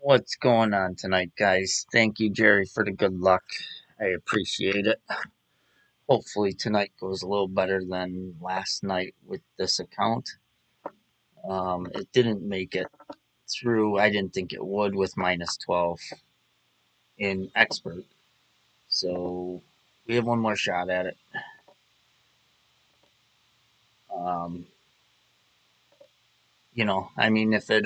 What's going on tonight, guys? Thank you, Jerry, for the good luck. I appreciate it. Hopefully, tonight goes a little better than last night with this account. It didn't make it through. I didn't think it would with minus 12 in expert. So we have one more shot at it. Um, I mean, if it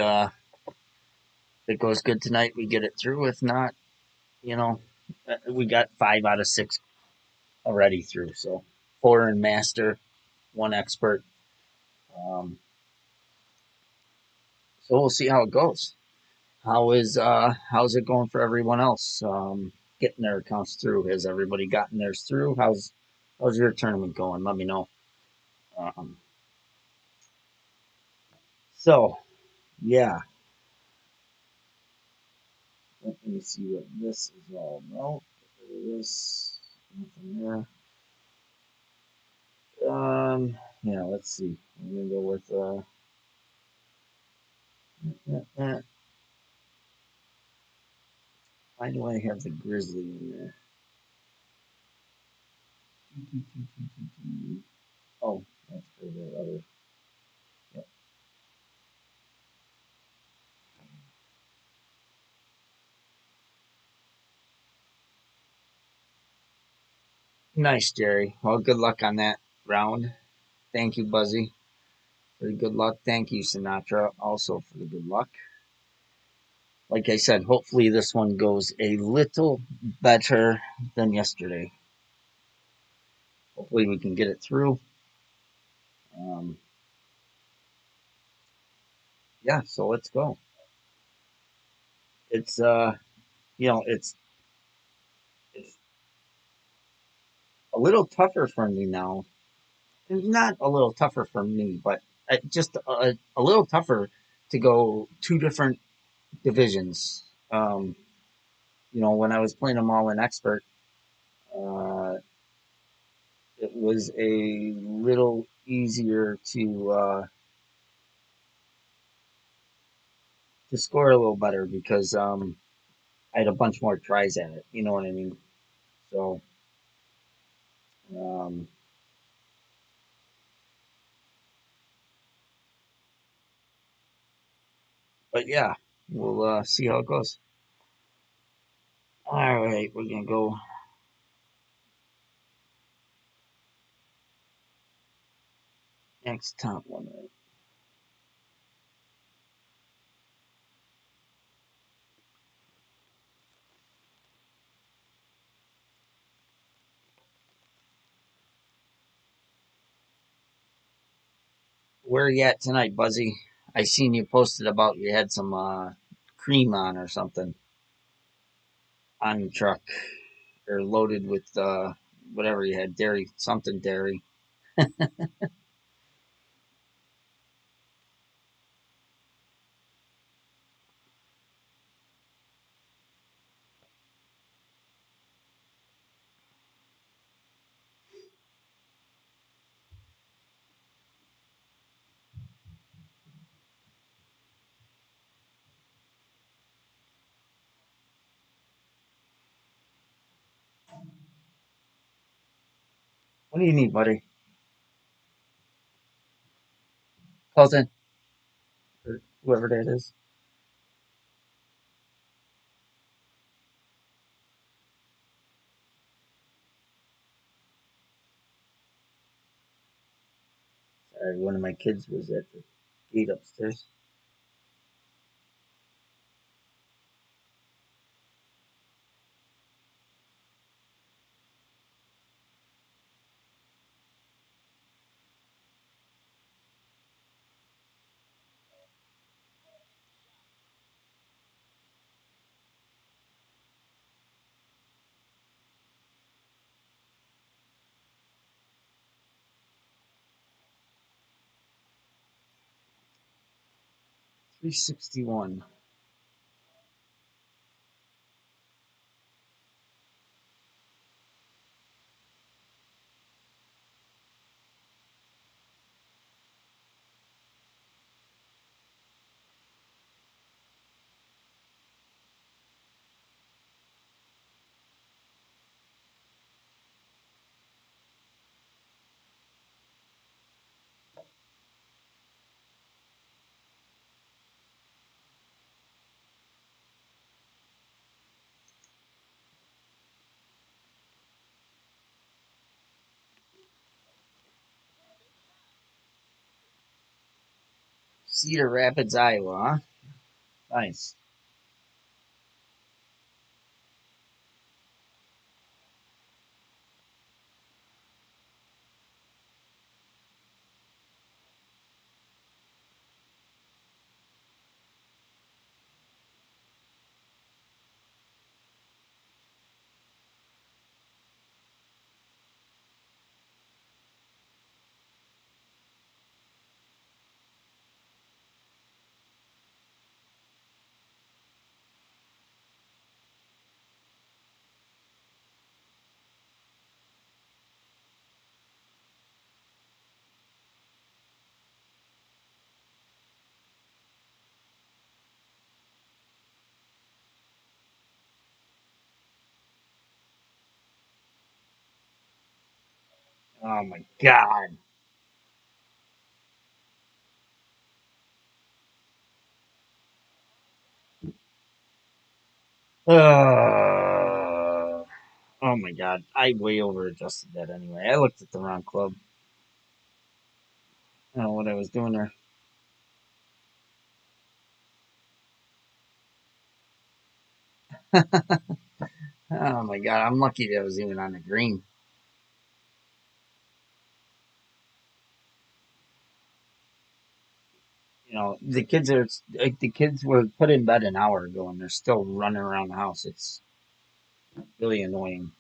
goes good tonight, we get it through. If not, you know, we got 5 out of 6 already through. So 4 in master, 1 expert. Um, so we'll see how it goes. How's it going for everyone else? Getting their accounts through. Has everybody gotten theirs through? How's your tournament going? Let me know. Um, so yeah, let me see what this is all about. There is nothing there. Yeah, let's see. I'm gonna go with why do I have the grizzly in there? Oh, that's for the other. Yep. Nice, Jerry. Well, good luck on that round. Thank you, Buzzy, for the good luck. Thank you, Sinatra, also for the good luck. Like I said, hopefully this one goes a little better than yesterday. Hopefully we can get it through. Um, yeah, so let's go. It's you know, it's a little tougher for me now. Not a little tougher for me, but just a little tougher to go two different divisions. When I was playing them all in expert, uh, it was a little easier to score a little better because I had a bunch more tries at it. You know what I mean? So, um, but yeah, we'll see how it goes. All right, we're gonna go next top one. Right? Where you at tonight, Buzzy? I seen you posted about you had some cream on or something on the truck or loaded with whatever you had, dairy, something dairy. What do you need, buddy? Cousin or whoever that is. Sorry, one of my kids was at the gate upstairs. 361. Cedar Rapids, Iowa, huh? Nice. Oh my God. Oh my God. I way over adjusted that anyway. I looked at the wrong club. I don't know what I was doing there. Oh my God. I'm lucky that I was even on the green. The kids were put in bed an hour ago and they're still running around the house. It's really annoying.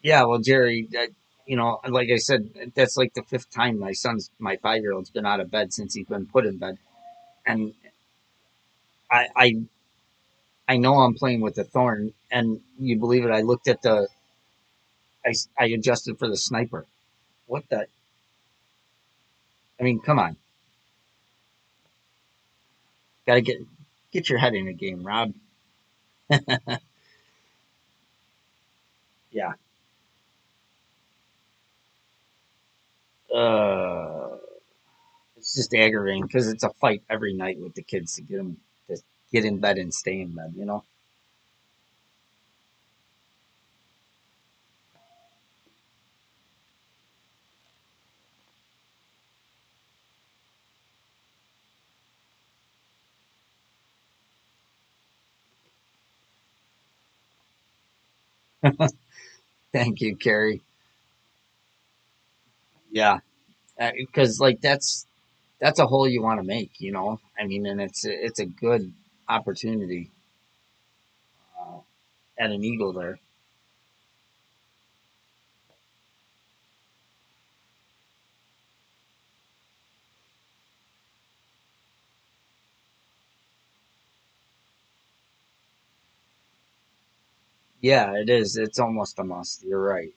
Yeah, well, Jerry, like I said, that's like the fifth time my 5-year-old's been out of bed since he's been put in bed, and I, I, I know I'm playing with the thorn, and you believe it, I adjusted for the sniper. What the? I mean, come on, gotta get your head in the game, Rob. Yeah. Uh, it's just aggravating because it's a fight every night with the kids to get them to get in bed and stay in bed. Thank you, Carrie. Yeah, because like that's a hole you want to make, I mean, and it's a good opportunity uh, at an eagle there. Yeah, it is. It's almost a must. You're right.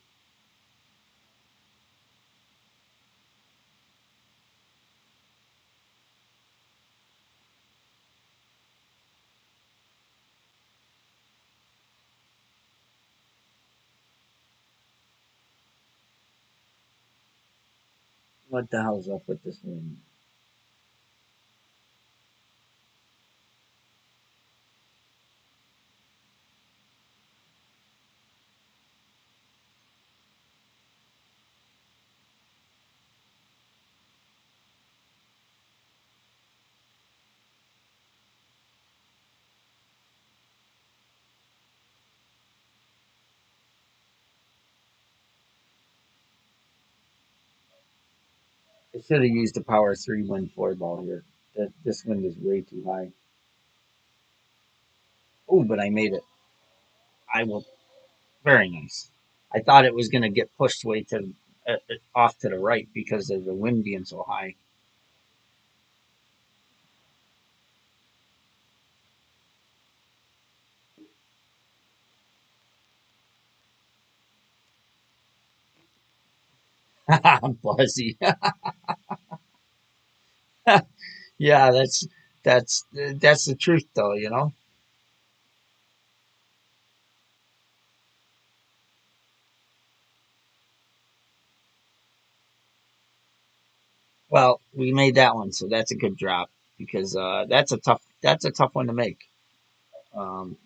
What the hell's up with this wind? I should have used a power 3 wind 4 ball here. This wind is way too high. Oh, but I made it. I will. Very nice. I thought it was going to get pushed way to off to the right because of the wind being so high. Buzzy. Yeah, that's the truth, though. Well, we made that one, so that's a good drop because that's a tough one to make. Um,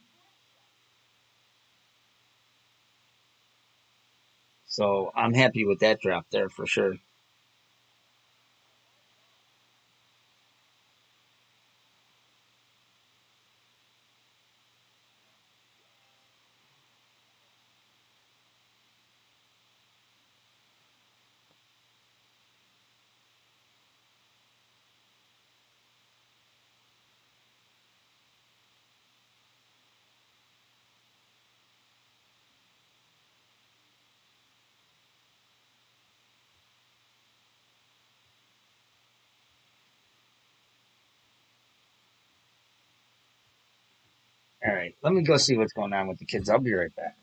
so I'm happy with that drop there for sure. All right, let me go see what's going on with the kids. I'll be right back.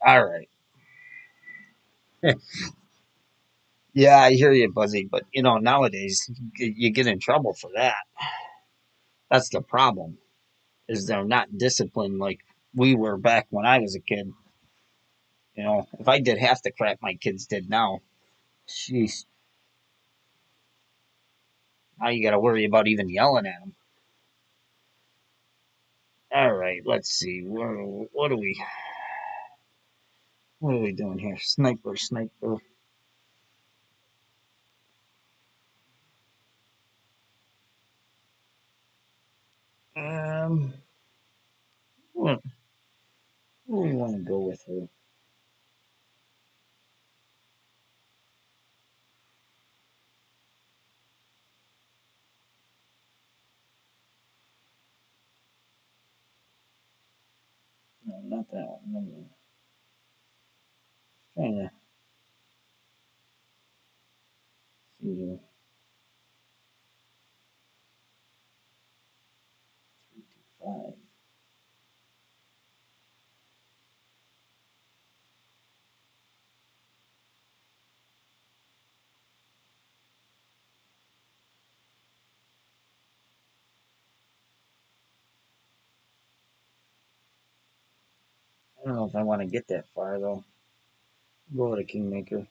All right. Yeah, I hear you, Buzzy, but nowadays you get in trouble for that. That's the problem. Is they're not disciplined like we were back when I was a kid. If I did half the crap my kids did now, jeez, now you got to worry about even yelling at them. All right, let's see. What are we doing here? Sniper, sniper. what, what do we want to go with here? No, not that one. Trying to see here. 325. I don't know if I want to get that far though. Go with a kingmaker.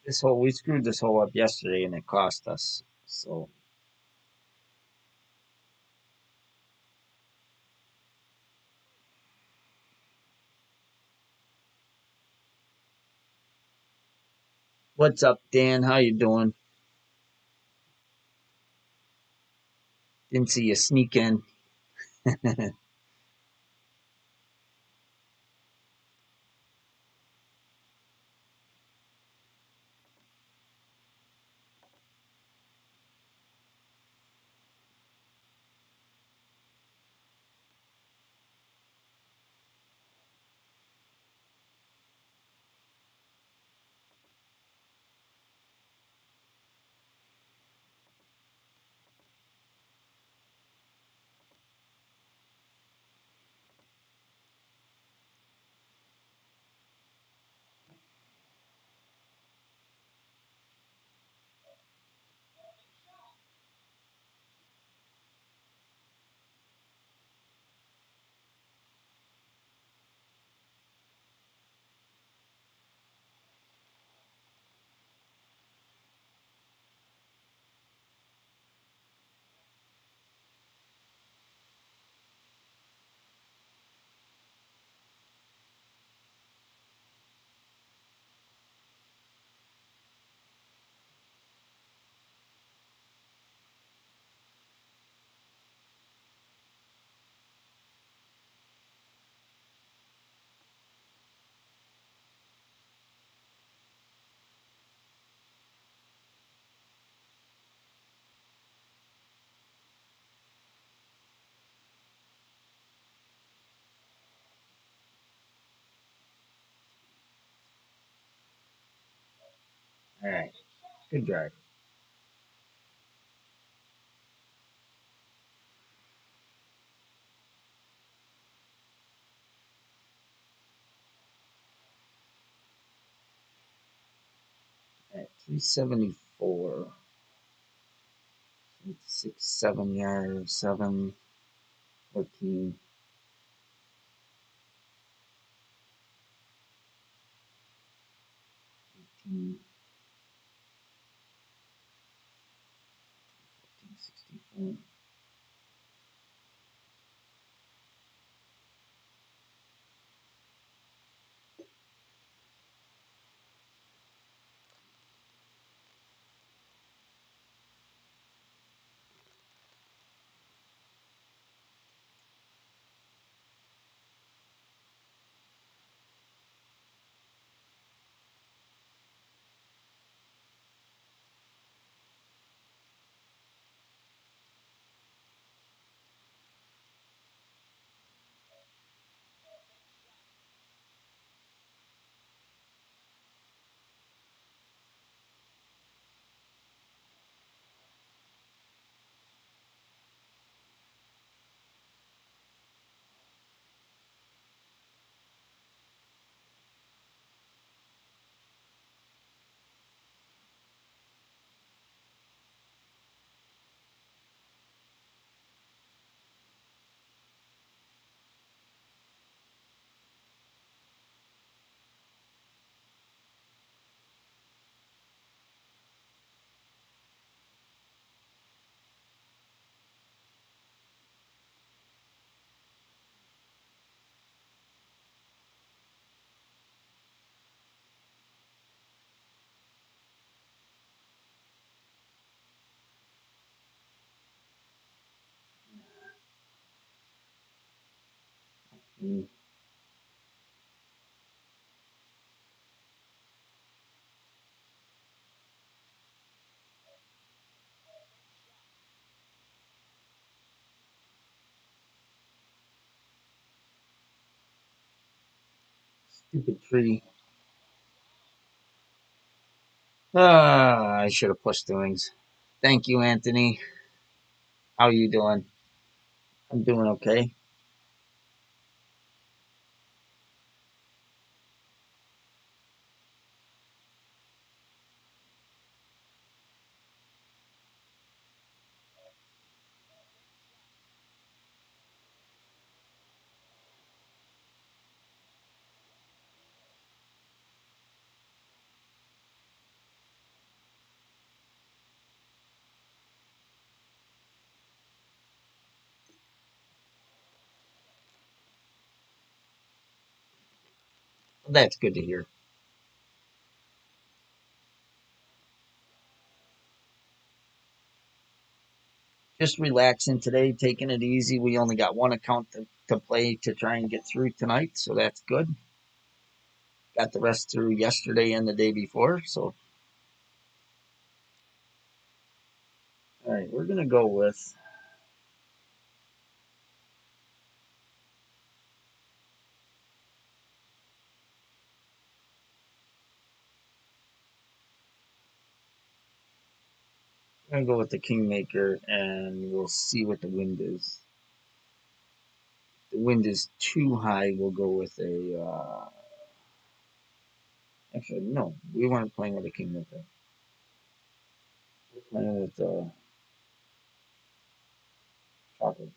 This hole, we screwed this hole up yesterday and it cost us. So what's up, Dan? How you doing? Didn't see you sneak in. All right, good drive. At 374, 6, 7 yards, 7, 14, 18, 64. Mm, stupid tree. Ah, I should have pushed the wings. Thank you, Anthony. How you doing? I'm doing okay. That's good to hear. Just relaxing today, taking it easy. We only got one account to play to try and get through tonight, so that's good. Got the rest through yesterday and the day before. So, all right, we're gonna go with. I'm gonna go with the Kingmaker, and we'll see what the wind is. The wind is too high. We'll go with a. Actually, no, we weren't playing with a Kingmaker. We're playing with chocolate.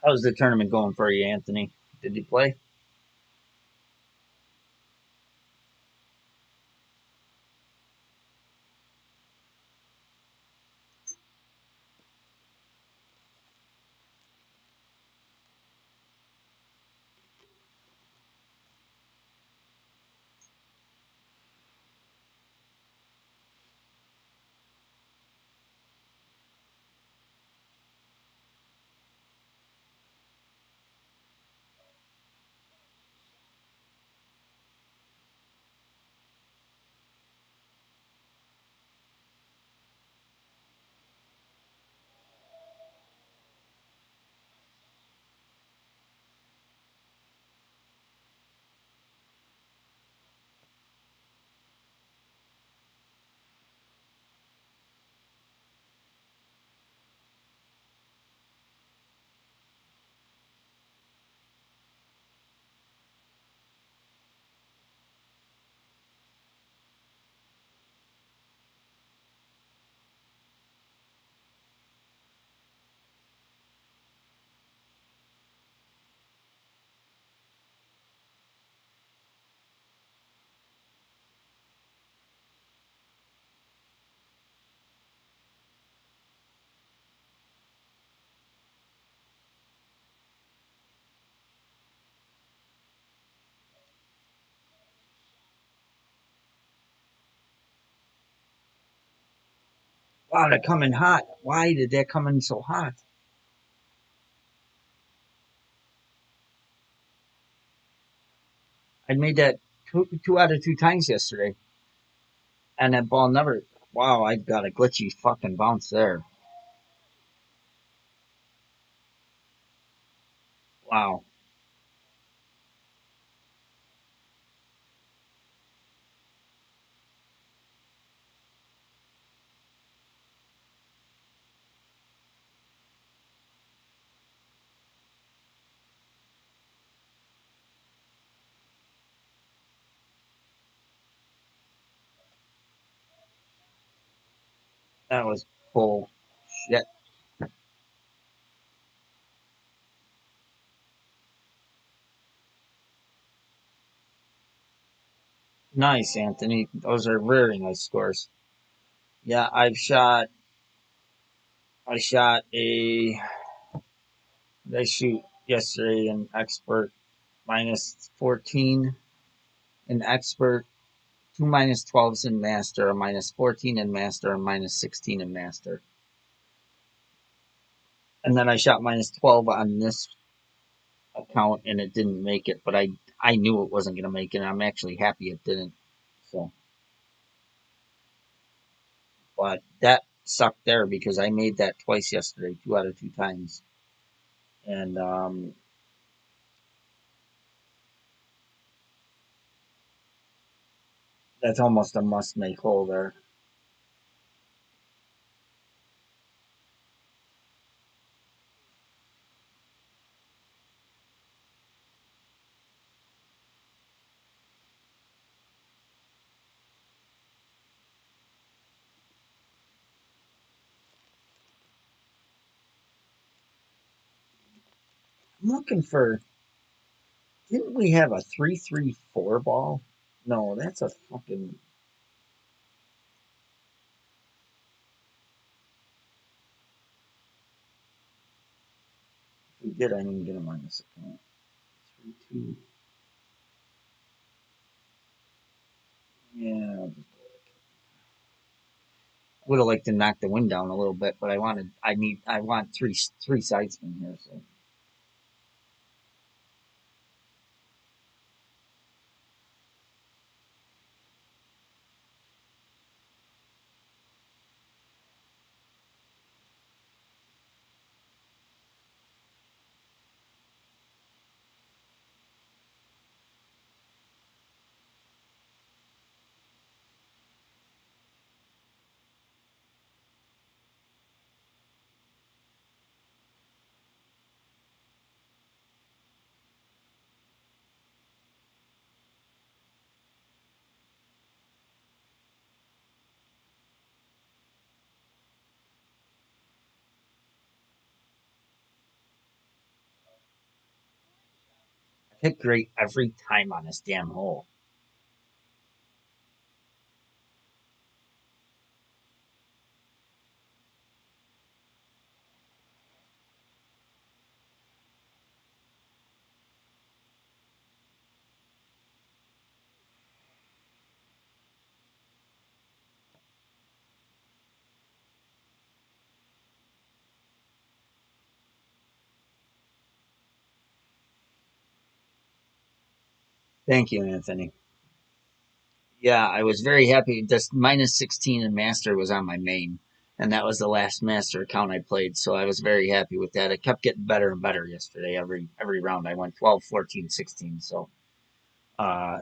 How's the tournament going for you, Anthony? Did you play? Wow, they're coming hot. Why did they come in so hot? I made that two out of two times yesterday, and that ball never. Wow, I got a glitchy fucking bounce there. Wow. That was bull shit. Nice, Anthony. Those are very nice scores. Yeah, I shot a I shoot yesterday in expert minus 14 in expert, two minus 12s in master, a minus 14 in master, a minus 16 in master. And then I shot minus 12 on this account and it didn't make it, but I knew it wasn't going to make it. And I'm actually happy it didn't. So, but that sucked there because I made that twice yesterday, two out of two times. And that's almost a must make hole there. I'm looking for, didn't we have a 3-3-4 ball? No, that's a fucking, if we did, I didn't get him on this account. 3-2. Yeah, would have liked to knock the wind down a little bit, but I want three sidesmen here. So I hit great every time on this damn hole. Thank you, Anthony. Yeah, I was very happy. This minus 16 in master was on my main, and that was the last master account I played. So I was very happy with that. It kept getting better and better yesterday. Every round I went 12, 14, 16. So uh,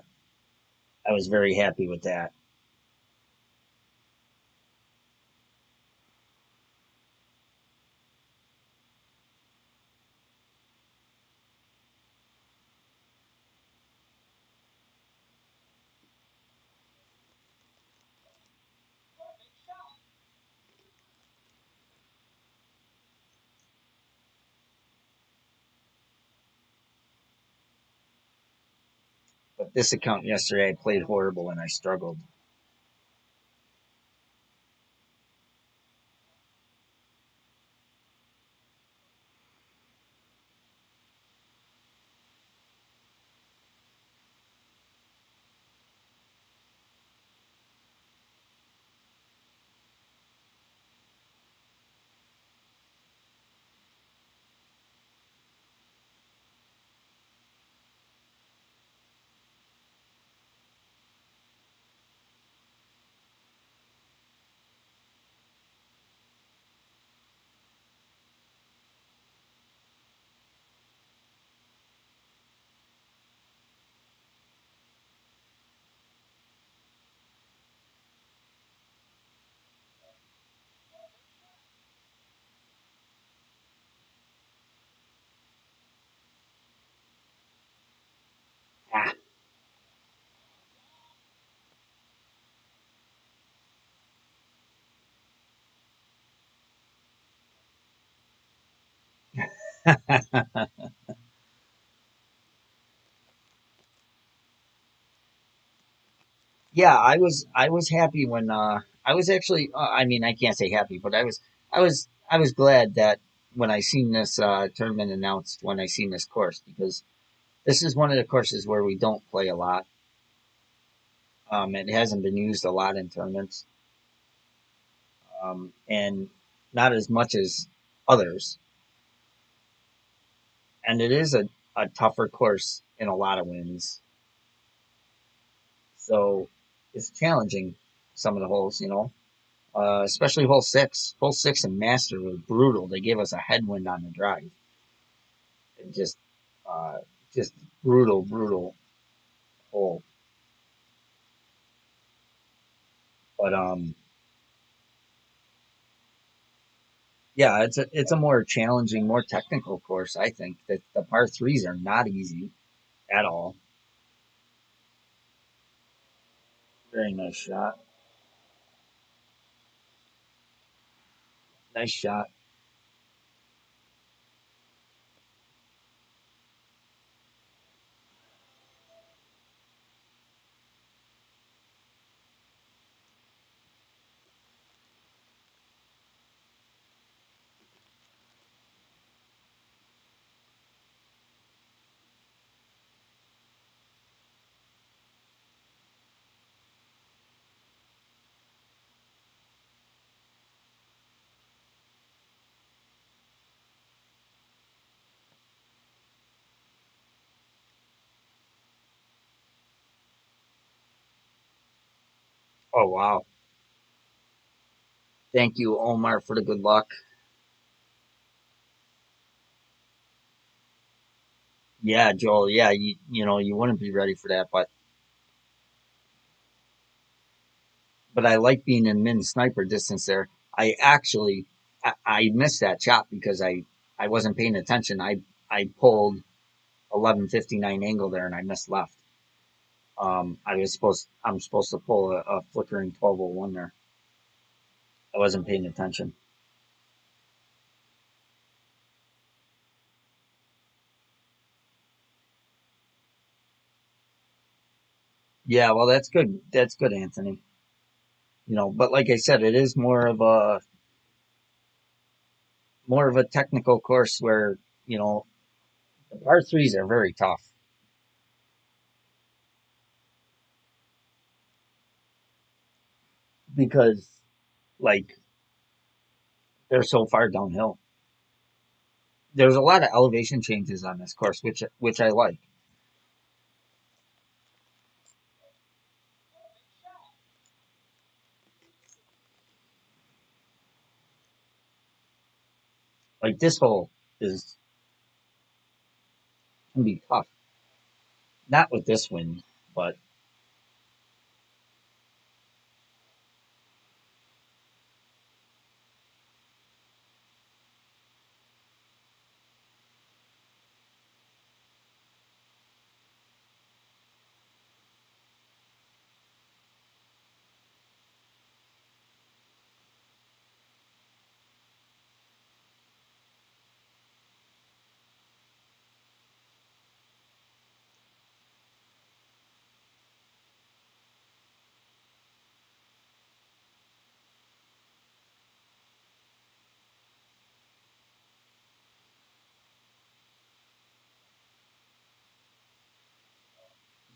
I was very happy with that. But this account yesterday, I played horrible and I struggled. Yeah, I was happy when I was actually I mean I can't say happy, but I was glad that when I seen this tournament announced, when I seen this course, because this is one of the courses where we don't play a lot. It hasn't been used a lot in tournaments, and not as much as others. And it is a tougher course in a lot of wins, so it's challenging some of the holes, especially hole six. Hole six and master was brutal. They gave us a headwind on the drive, and uh, just brutal, brutal hole. But yeah, it's a more challenging, more technical course. I think that the par threes are not easy at all. Very nice shot. Nice shot. Oh wow! Thank you, Omar, for the good luck. Yeah, Joel. Yeah, you wouldn't be ready for that, but I like being in min sniper distance there. I missed that shot because I wasn't paying attention. I pulled 11:59 angle there and I missed left. I'm supposed to pull a flickering 12:01 there. I wasn't paying attention. Yeah, well, that's good. That's good, Anthony. But like I said, it is more of a technical course where you know the par threes are very tough because like they're so far downhill. There's a lot of elevation changes on this course, which I like. Like this hole is can be tough. Not with this wind, but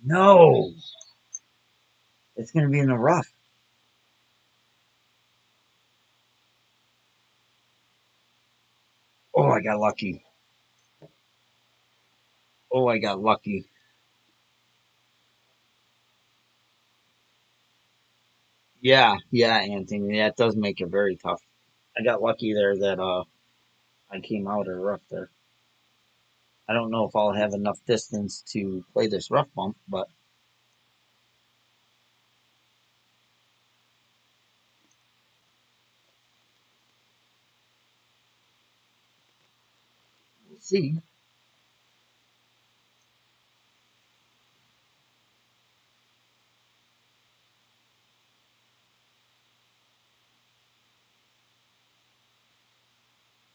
no, it's going to be in the rough. Oh, I got lucky. Oh, I got lucky. Yeah, yeah, Anthony, that does make it very tough. I got lucky there that I came out of the rough there. I don't know if I'll have enough distance to play this rough bump, but we'll see.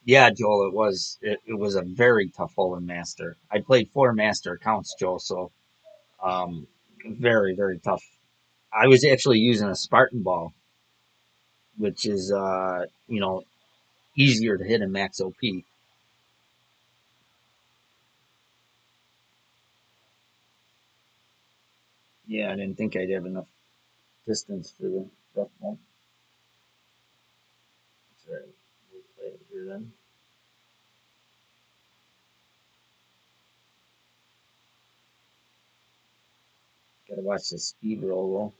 Yeah, Joel, it was a very tough hole in Master. I played four Master accounts, Joel, so um, very very tough. I was actually using a Spartan ball, which is easier to hit in max OP. Yeah, I didn't think I'd have enough distance for the rough one. So we'll play it here then. Gotta watch the speed roll.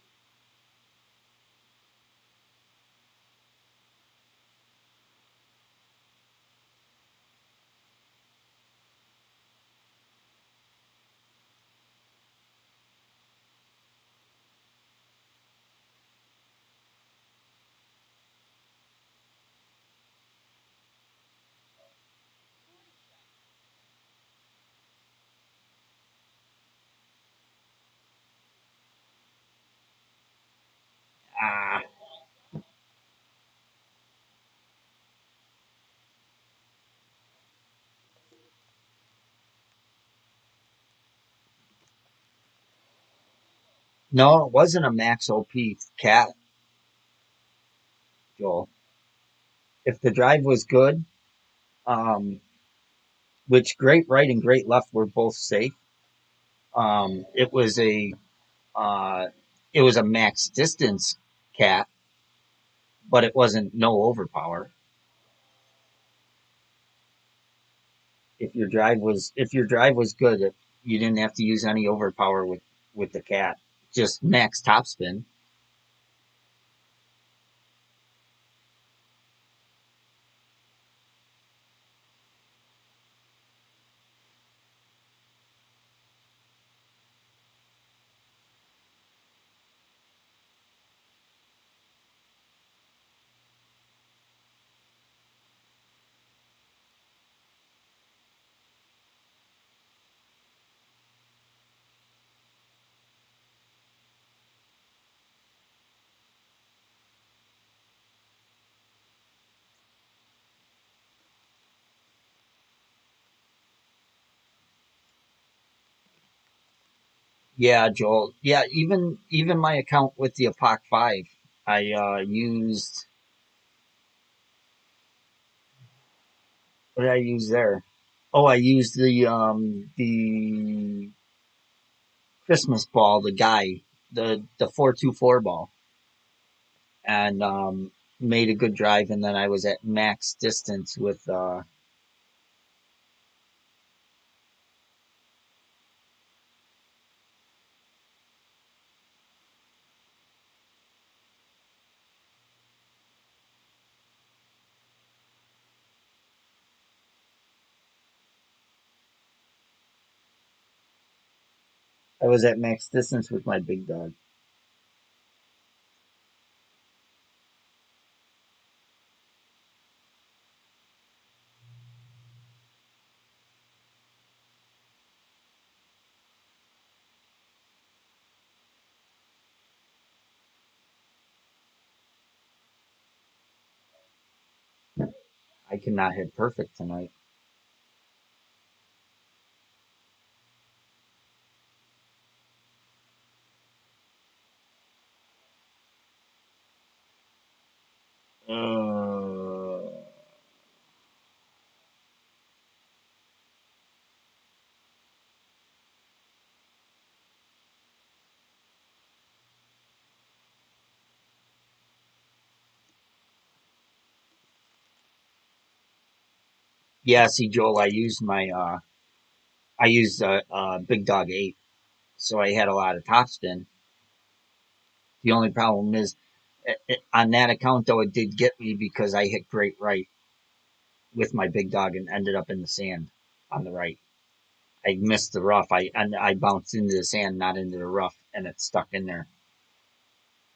Ah, no, it wasn't a max OP cat, Joel. If the drive was good, um, which great right and great left were both safe. Um, it was a uh, it was a max distance cat, but it wasn't no overpower. If your drive was good, you didn't have to use any overpower with the cat. Just max topspin. Yeah, Joel. Yeah, even my account with the Apoc 5, I used what did I use there? Oh, I used the Christmas ball, the guy, the 424 ball, and made a good drive, and then I was at max distance with my big dog. I cannot hit perfect tonight. Uh, yeah, see, Joel, I used Big Dog 8, so I had a lot of topspin. The only problem is on that account, though, it did get me because I hit great right with my big dog and ended up in the sand on the right. I missed the rough. I bounced into the sand, not into the rough, and it stuck in there.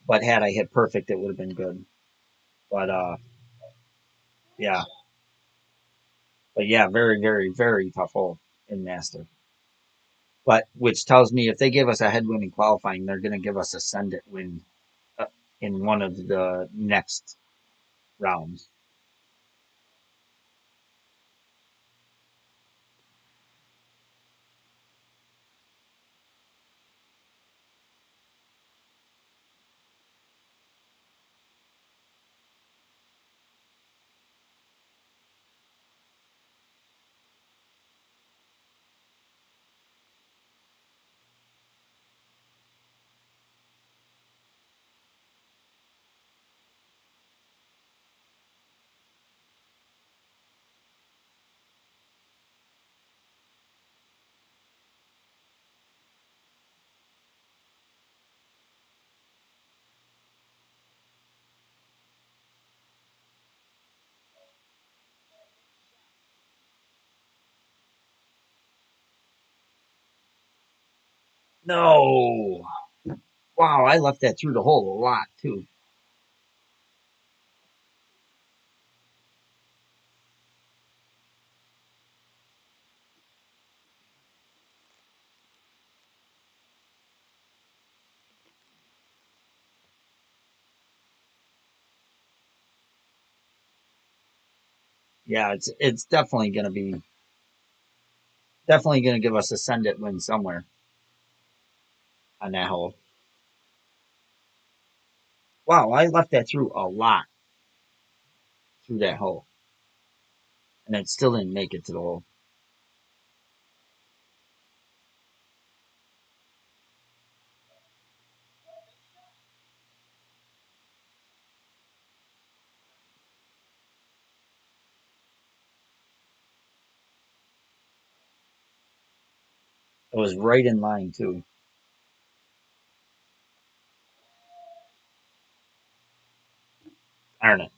But had I hit perfect, it would have been good. But yeah, but yeah, very very very tough hole in master. But which tells me if they give us a headwind in qualifying, they're going to give us a send it win uh, in one of the next rounds. No. Wow, I left that through the hole a lot too. Yeah, it's definitely gonna give us a send it win somewhere on that hole. Wow, I left that through a lot through that hole, and it still didn't make it to the hole. It was right in line too. Darn it.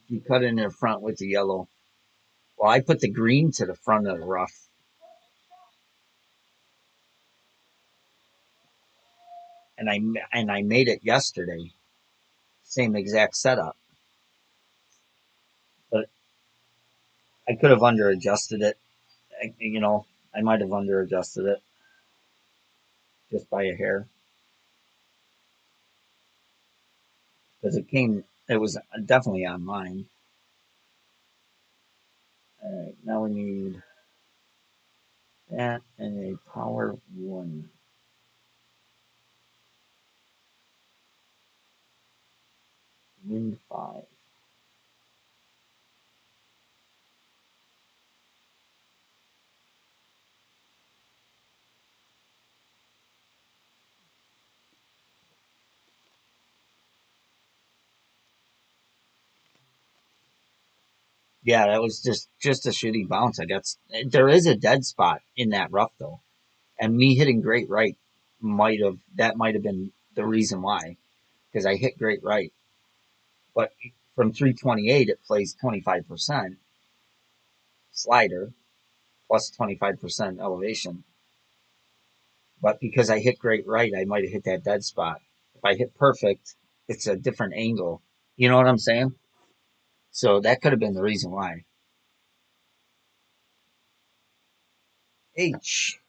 You cut in the front with the yellow. Well, I put the green to the front of the rough, and I made it yesterday. Same exact setup, but I could have under adjusted it. I might have under adjusted it just by a hair because it was definitely on mine. All right, now we need that and a power one, wind five. Yeah, that was just a shitty bounce. I guess there is a dead spot in that rough though, and me hitting great right might have been the reason why because I hit great right, but from 328 it plays 25% slider plus 25% elevation. But because I hit great right, I might have hit that dead spot. If I hit perfect, it's a different angle. You know what I'm saying? So that could have been the reason why. H.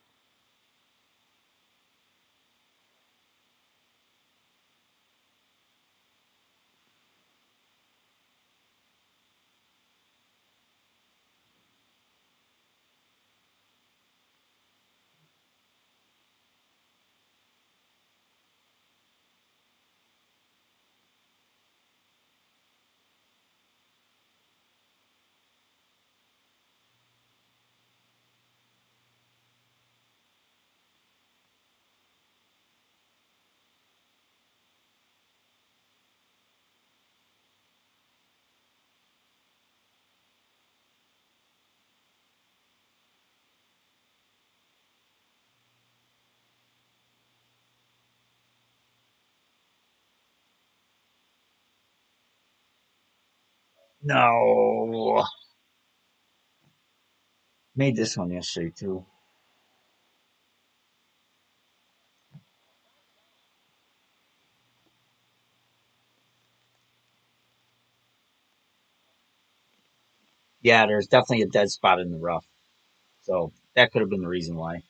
No. Made this one yesterday too. Yeah, there's definitely a dead spot in the rough. So that could have been the reason why.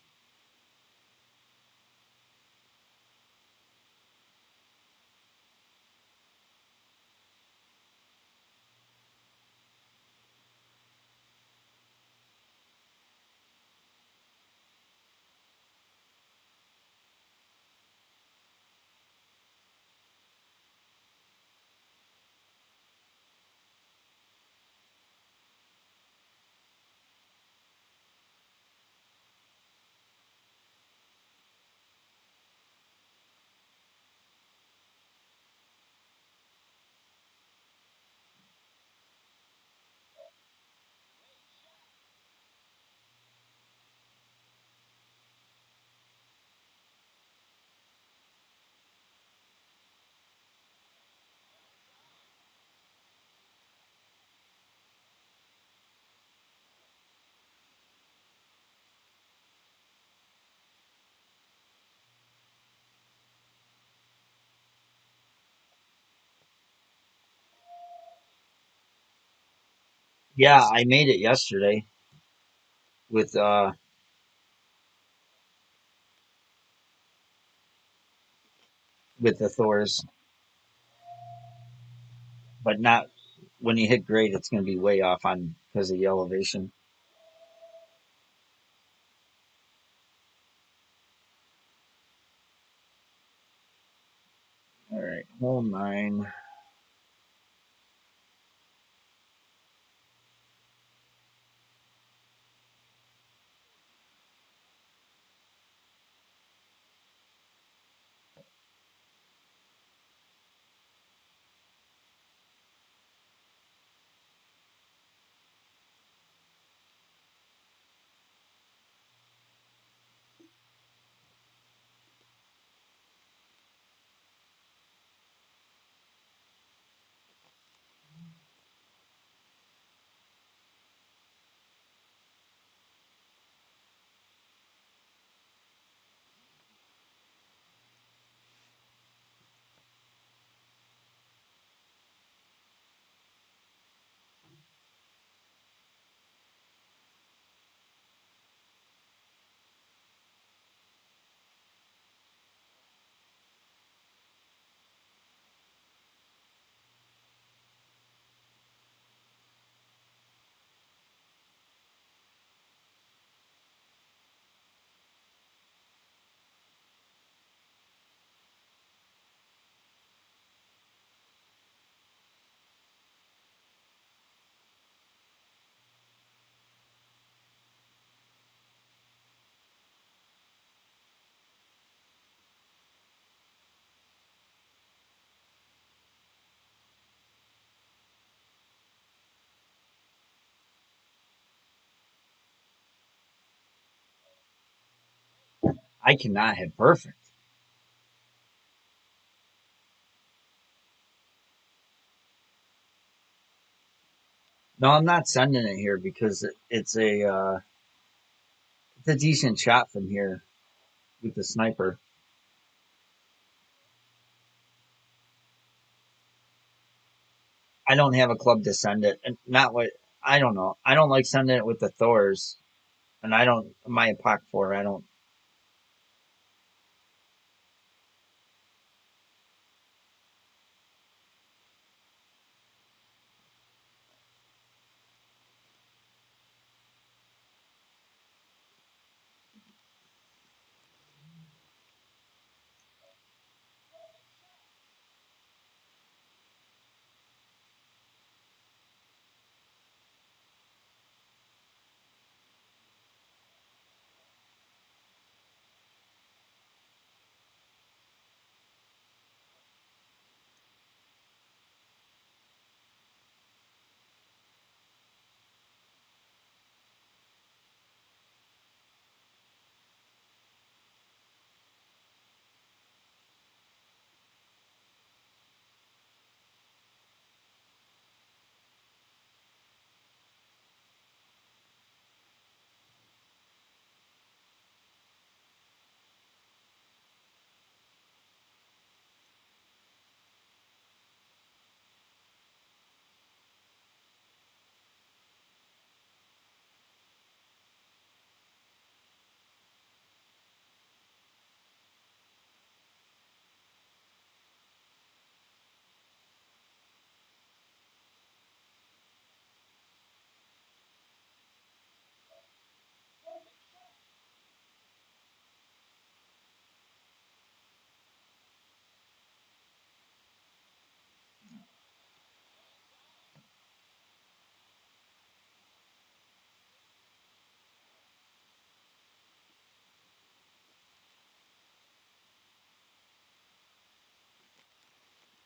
Yeah, I made it yesterday with with the Thors, but not when you hit grade. It's going to be way off on because of the elevation. All right, hole nine. I cannot hit perfect. No, I'm not sending it here because it's a decent shot from here with the sniper. I don't have a club to send it, and not what I don't know. I don't like sending it with the Thors, and I don't my epoch four. I don't.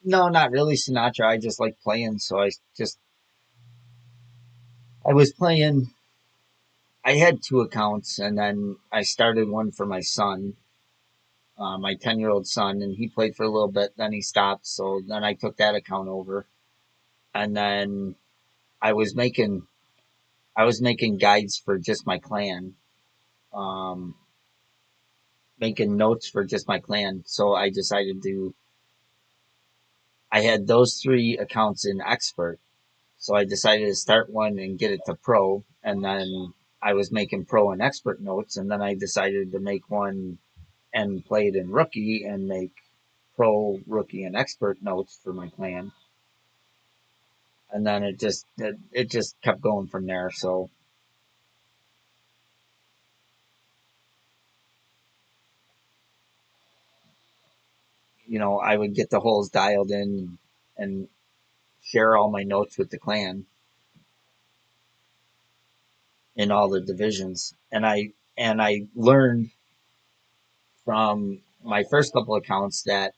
No, not really Sinatra. I just like playing, so I was playing. I had two accounts, and then I started one for my son, my 10-year-old son, and he played for a little bit. Then he stopped, so then I took that account over, and then I was making I was making guides for just my clan, um, making notes for just my clan. So I decided to. I had those three accounts in expert, So I decided to start one and get it to pro, and then I was making pro and expert notes, and then I decided to make one and play it in rookie and make pro, rookie, and expert notes for my clan. And then it just kept going from there. So I would get the holes dialed in and share all my notes with the clan in all the divisions. And I learned from my first couple accounts that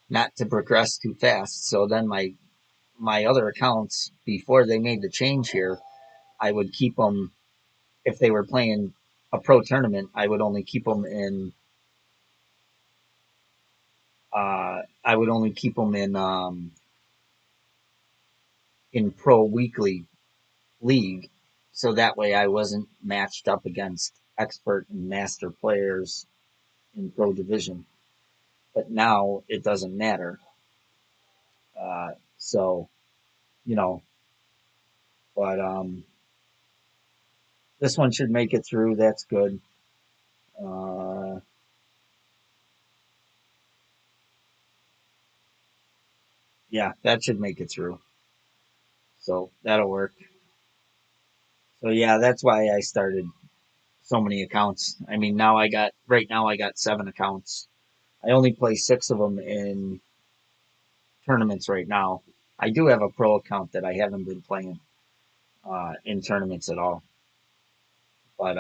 not to progress too fast. So then my other accounts before they made the change here, I would keep them if they were playing a pro tournament. I would only keep them in. I would only keep them in pro weekly league, so that way I wasn't matched up against expert and master players in pro division. But now it doesn't matter. So you know, but this one should make it through. That's good. Uh, yeah, that should make it through. So that'll work. So yeah, that's why I started so many accounts. I mean, right now I got 7 accounts. I only play 6 of them in tournaments right now. I do have a pro account that I haven't been playing in tournaments at all, but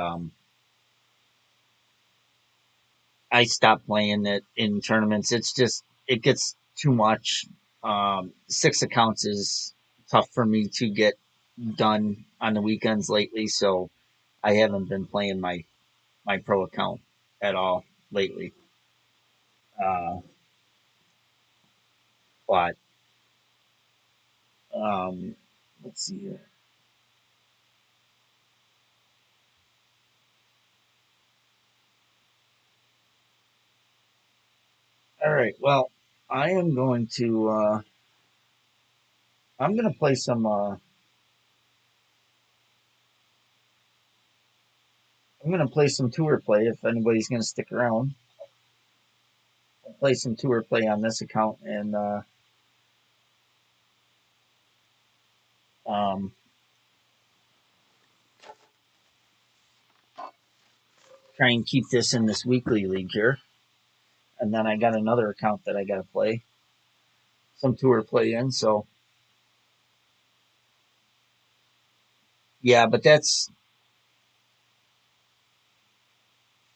I stopped playing it in tournaments. It's just it gets too much. 6 accounts is tough for me to get done on the weekends lately, so I haven't been playing my pro account at all lately. Uh, but um, let's see here. All right. Well, I am going to. I'm going to play some. I'm going to play some tour play if anybody's going to stick around. I'll play some tour play on this account and um, try and keep this in this weekly league here. And then I got another account that I got to play some tour play in. So yeah, but that's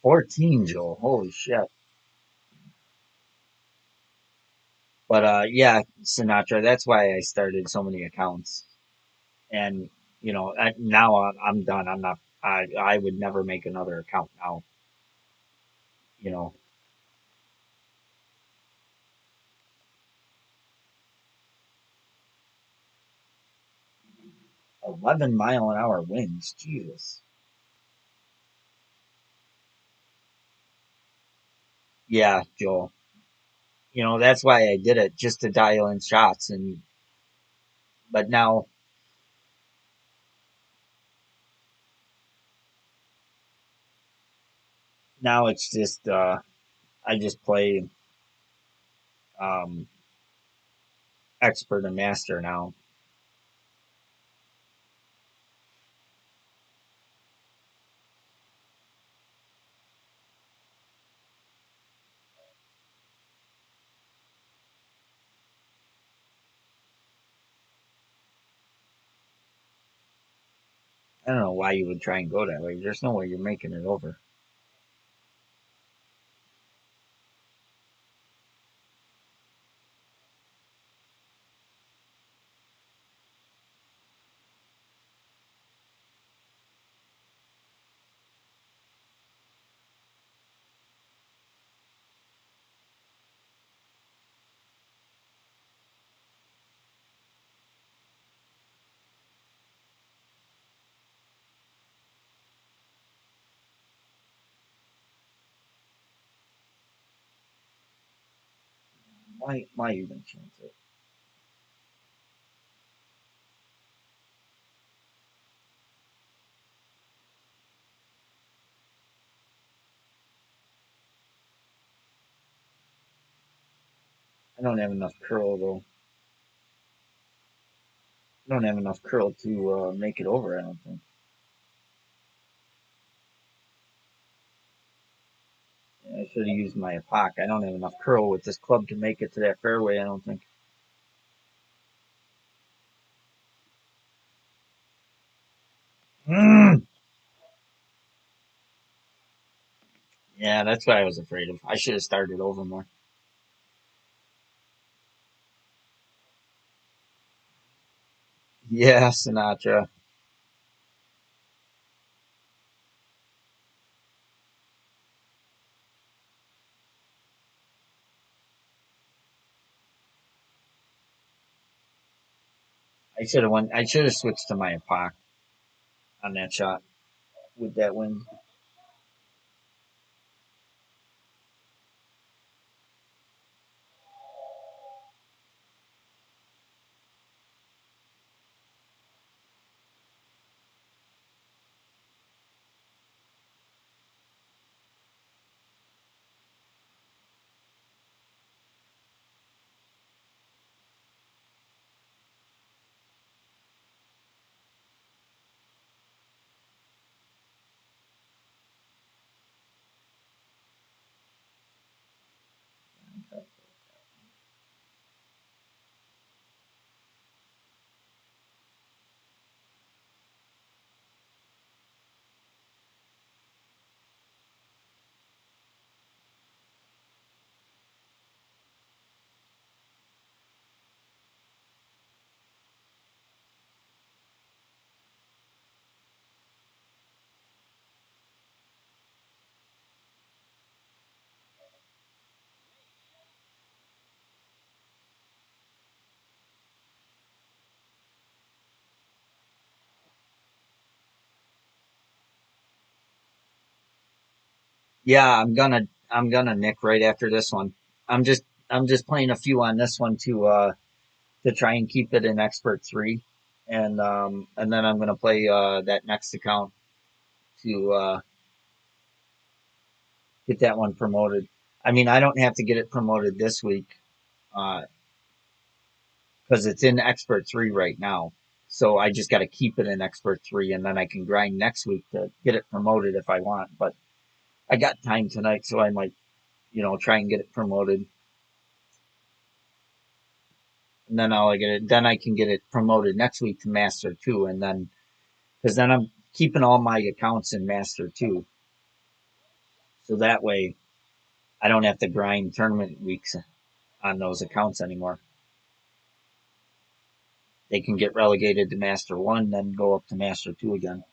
14, Joel. Holy shit. But yeah, Sinatra. That's why I started so many accounts. And now I'm done. I'm not. I would never make another account now. You know, 11-mile-an-hour winds. Jesus. Yeah, Joel. That's why I did it, just to dial in shots. And but now it's just I just play um, expert and master now. I don't know why you would try and go that way. There's no way you're making it over. Why even chance it? I don't have enough curl though. I don't have enough curl to make it over. I don't think. Yeah, I should have used my epoch. I don't have enough curl with this club to make it to that fairway. I don't think. Mm. Yeah, that's what I was afraid of. I should have started over more. Yeah, Sinatra. I should have went. I should have switched to my epoch on that shot with that wind. Yeah, I'm gonna nick right after this one. I'm just playing a few on this one to try and keep it in expert three, and then I'm gonna play that next account to get that one promoted. I mean, I don't have to get it promoted this week because it's in expert three right now. So I just got to keep it in expert three, and then I can grind next week to get it promoted if I want. But I got time tonight, so I might, try and get it promoted, and then I'll get it. Then I can get it promoted next week to master two, and then because then I'm keeping all my accounts in master two, so that way I don't have to grind tournament weeks on those accounts anymore. They can get relegated to master one, then go up to master two again.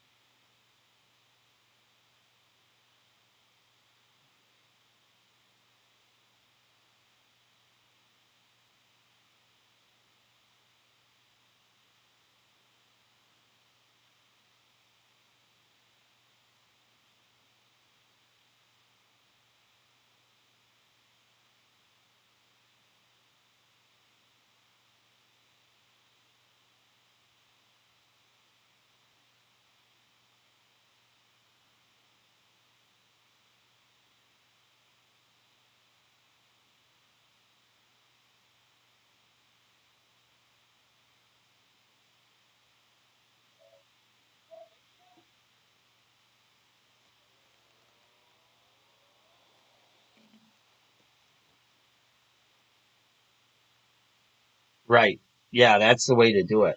Right. Yeah, that's the way to do it.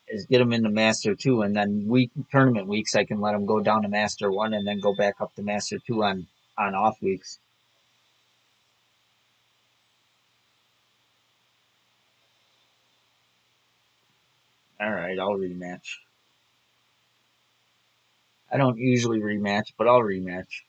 Is get them into master two, and then week tournament weeks I can let them go down to master one, and then go back up to master two on off weeks. All right, I'll rematch. I don't usually rematch, but I'll rematch.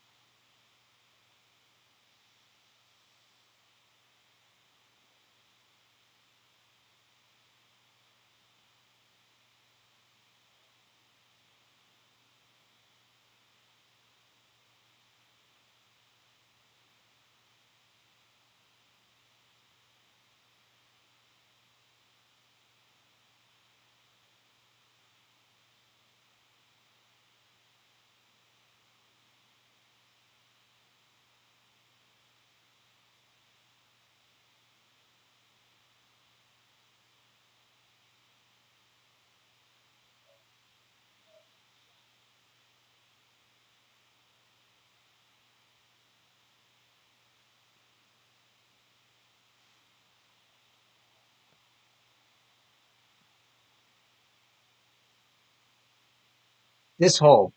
This hole,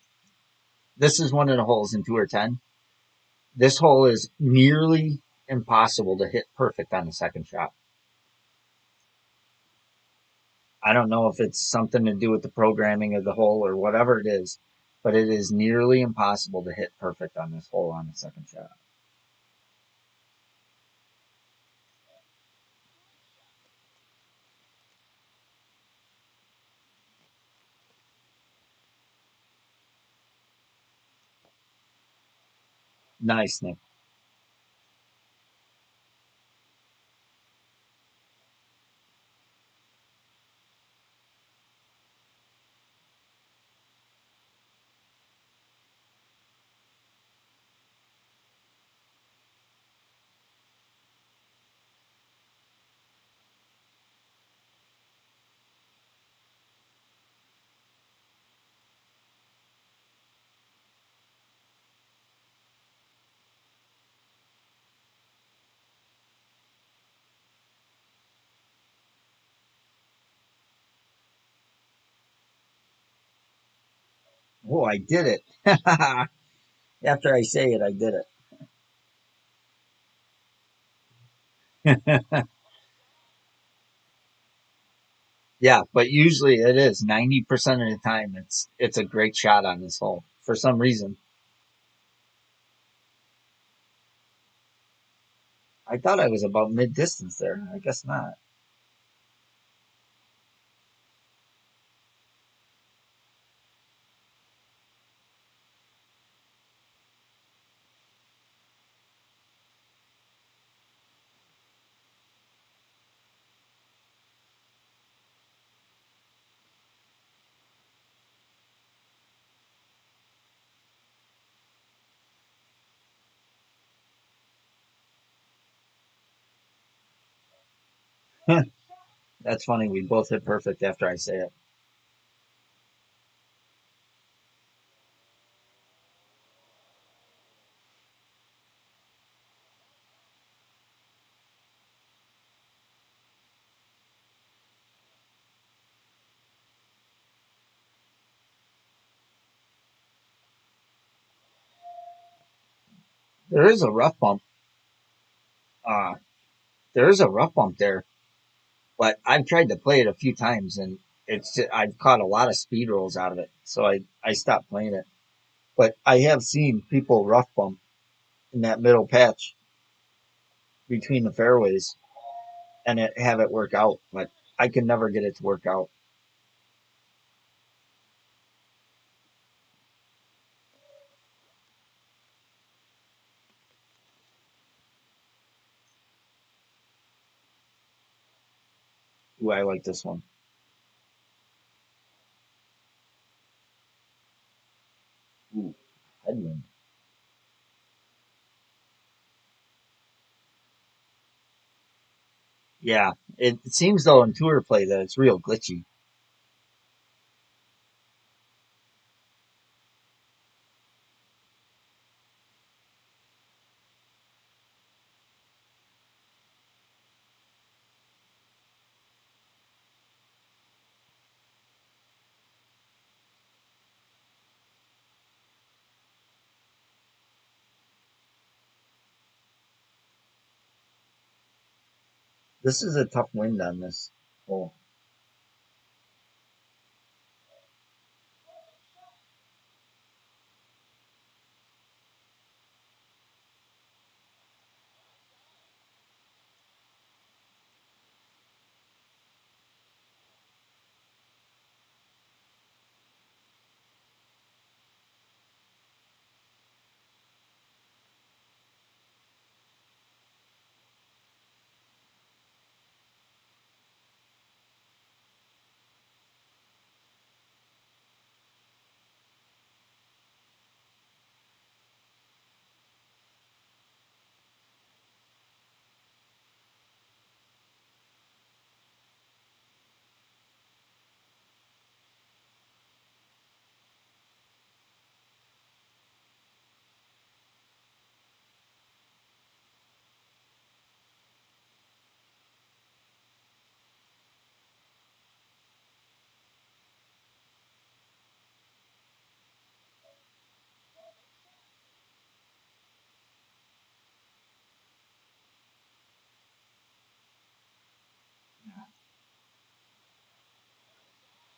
this is one of the holes in 2 or 10. This hole is nearly impossible to hit perfect on the second shot. I don't know if it's something to do with the programming of the hole or whatever it is, but it is nearly impossible to hit perfect on this hole on the second shot. Nice, Nick. Oh, I did it. After I say it, I did it. Yeah, but usually it is 90% of the time it's a great shot on this hole for some reason. I thought I was about mid distance there. I guess not. That's funny. We both hit perfect after I say it. There is a rough bump. Uh, there is a rough bump there, but I've tried to play it a few times and I've caught a lot of speed rolls out of it, so I stopped playing it. But I have seen people rough bump in that middle patch between the fairways and have it work out, but I can never get it to work out. Ooh, I like this one. Ooh, headwind. Yeah, it seems though in tour play that it's real glitchy. This is a tough wind on this hole.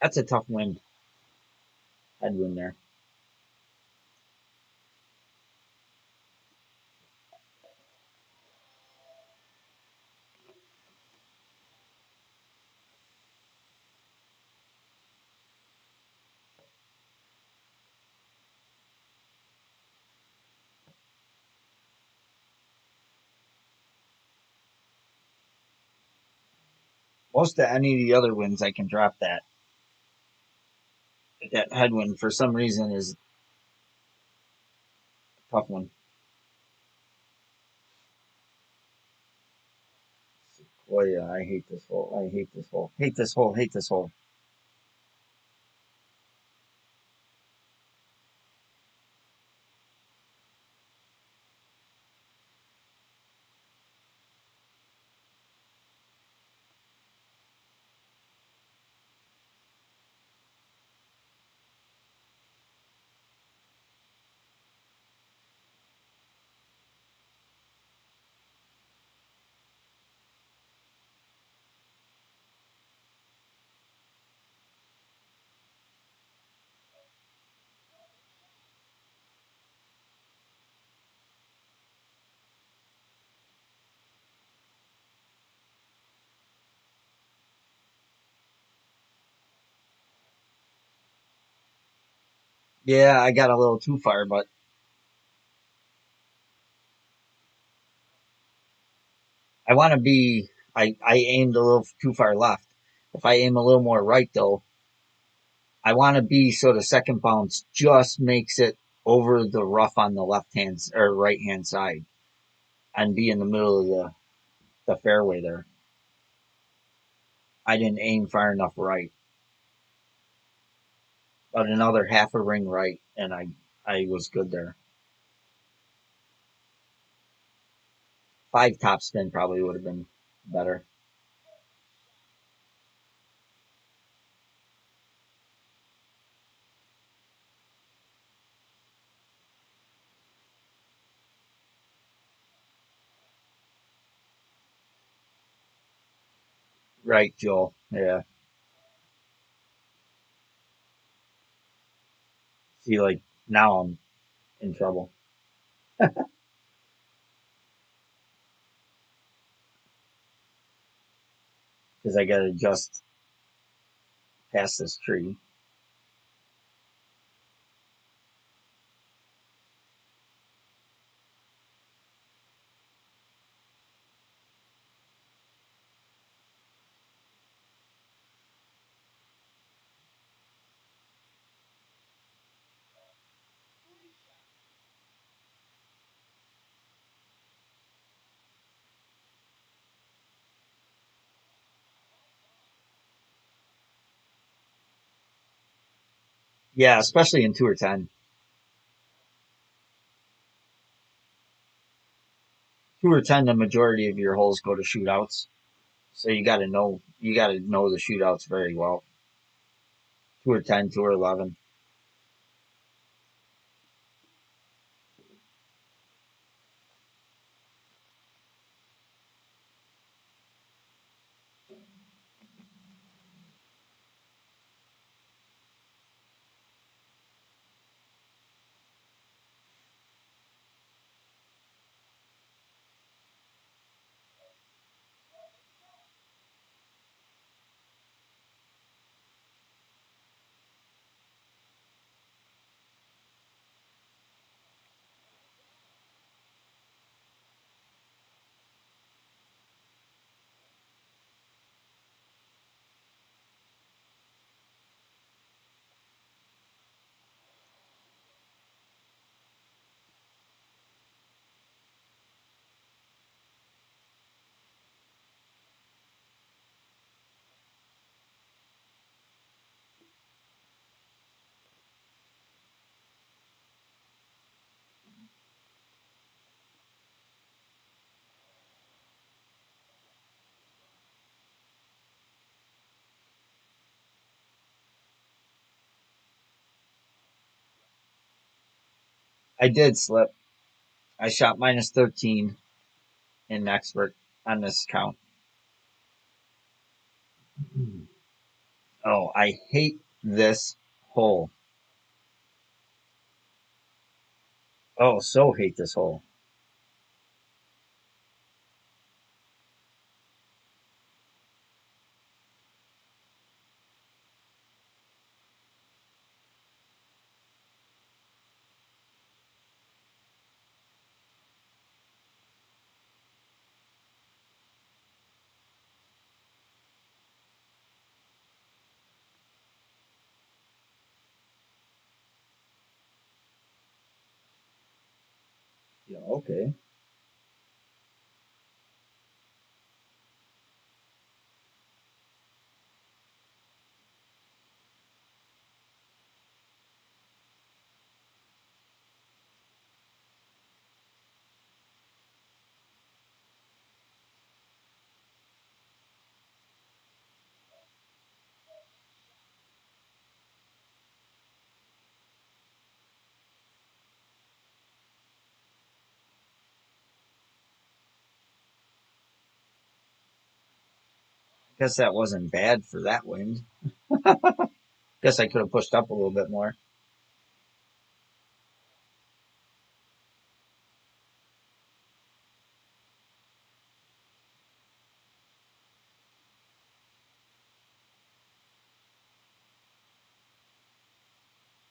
That's a tough wind, headwind there. Most of any of the other winds, I can drop that. That headwind, for some reason, is a tough one. Boy, yeah, I hate this hole. I hate this hole. Hate this hole. Hate this hole. Yeah, I got a little too far, but I want to be. I aimed a little too far left. If I aim a little more right, though, I want to be so the second bounce just makes it over the rough on the left hand or right hand side and be in the middle of the fairway there. I didn't aim far enough right, but another half a ring right, and I was good there. Five top spin probably would have been better. Right, Joel. Yeah. See, like now I'm in trouble because I got to adjust past this tree. Yeah, especially in 2 or 10. 2 or 10, the majority of your holes go to shootouts. So you got to know the shootouts very well. 2 or 10, 2 or 11. I did slip. I shot minus 13 in expert on this count. Oh, I hate this hole. Oh, so hate this hole. Yeah, okay. Guess that wasn't bad for that wind. Guess I could have pushed up a little bit more.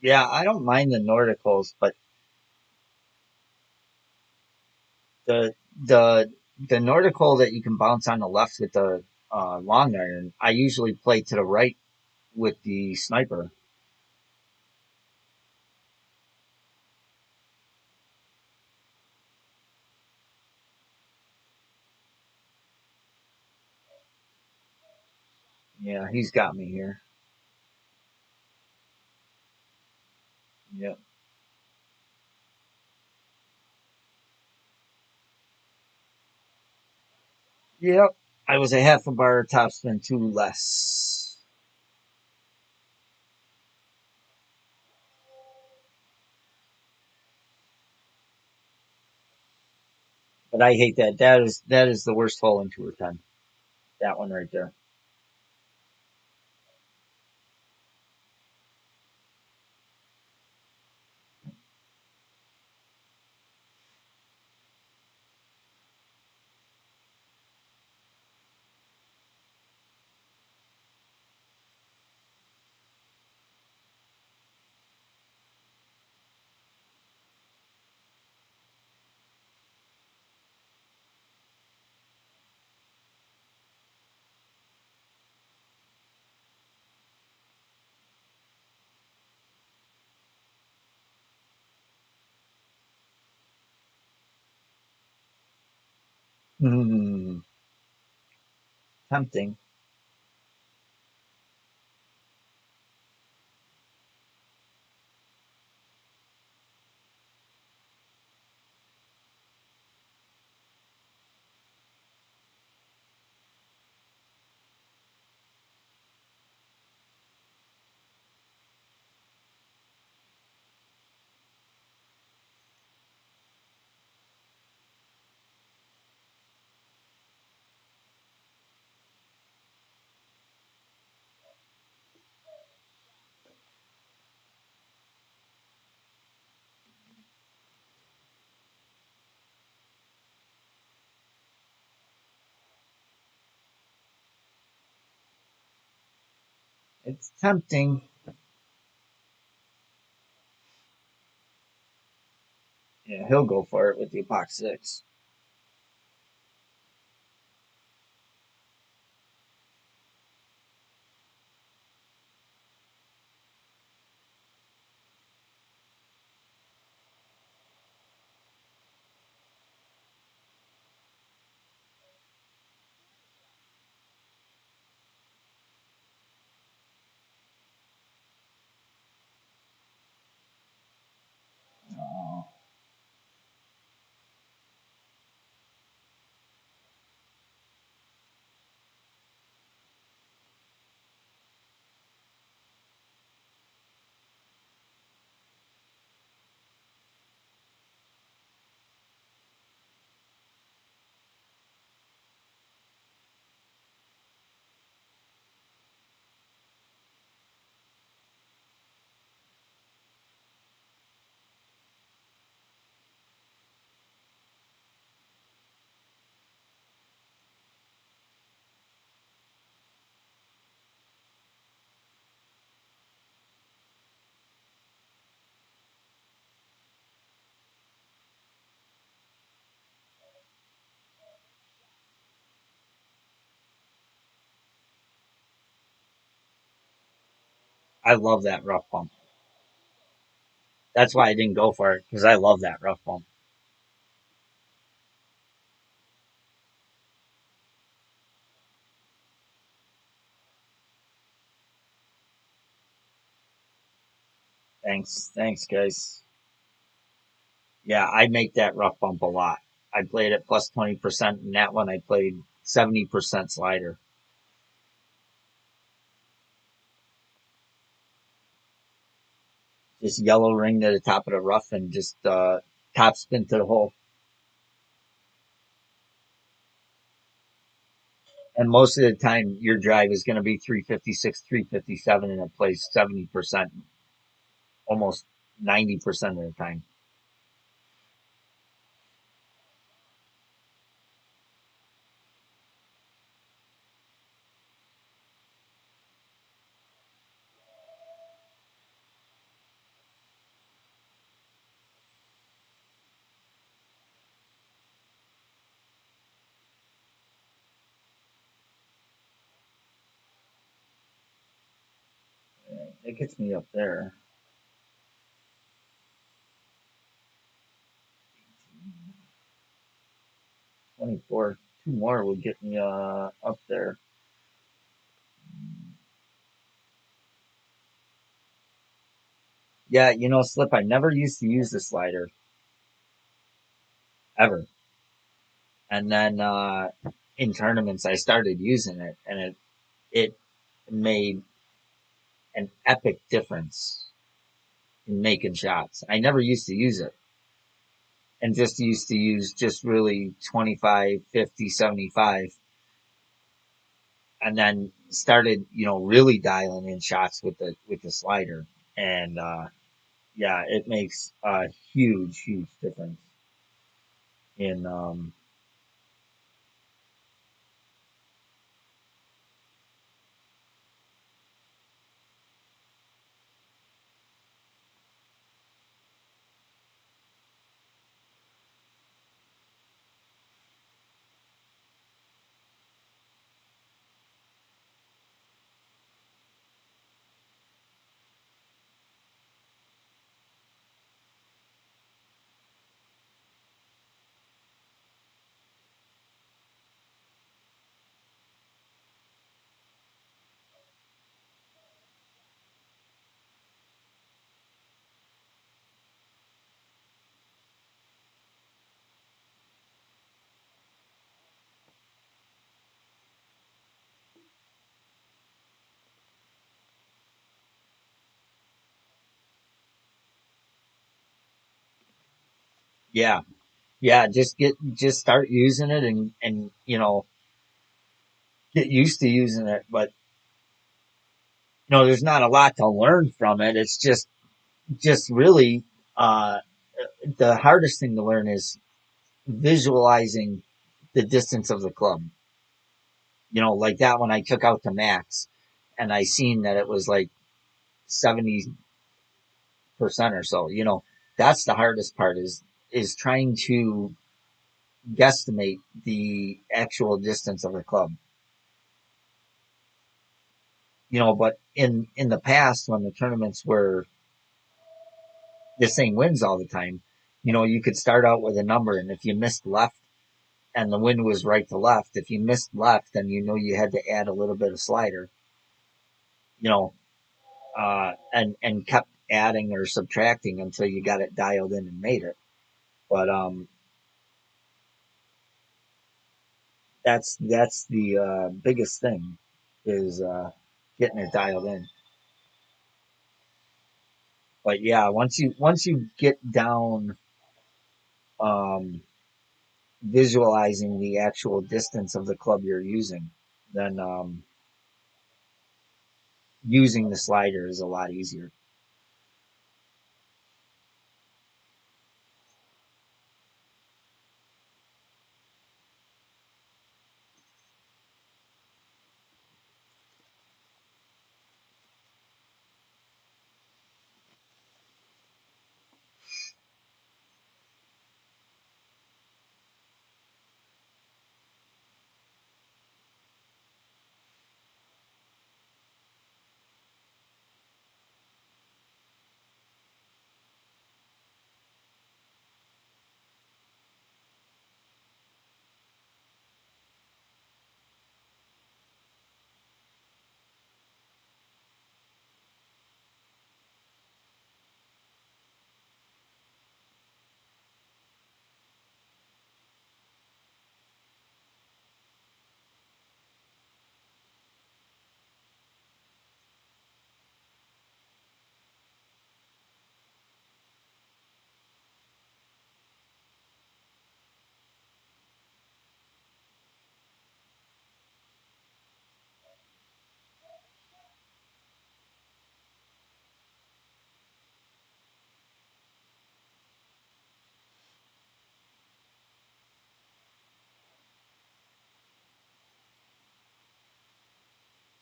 Yeah, I don't mind the Nordicals, but the the the Nordical that you can bounce on the left with the long iron, I usually play to the right with the sniper. Yeah, he's got me here. Yep. Yep. I was a half a bar topspin two less. But I hate that. That is the worst hole in tour 10. That one right there. Hmm. Tempting. It's tempting. Yeah, he'll go for it with the box six. Oh, I love that rough bump. That's why I didn't go for it because I love that rough bump. Thanks, guys. Yeah, I make that rough bump a lot. I played at plus 20%, and that one I played 70% slider. Just yellow ring to the top of the rough and just top spin to the hole. And most of the time, your drive is going to be 356, 357, and it plays 70%, almost 90% of the time. It gets me up there. 24, two more would get me up there. Yeah, Slip, I never used to use the slider ever. And then in tournaments, I started using it, and it made an epic difference in making shots. I never used to use it, and just used to use just really 25, 50, 75, and then started, really dialing in shots with the slider. And yeah, it makes a huge, huge difference in yeah, yeah, just start using it, and get used to using it. But there's not a lot to learn from it. It's just really uh, the hardest thing to learn is visualizing the distance of the club. Like that one I took out to max, and I seen that it was like 70% or so. That's the hardest part is trying to guesstimate the actual distance of the club. But in the past when the tournaments were the same wins all the time, you could start out with a number, and if you missed left and the wind was right to left, if you missed left, then you had to add a little bit of slider, you know, and kept adding or subtracting until you got it dialed in and made it. But that's the biggest thing is getting it dialed in. But yeah, once you get down um, visualizing the actual distance of the club you're using, then using the slider is a lot easier.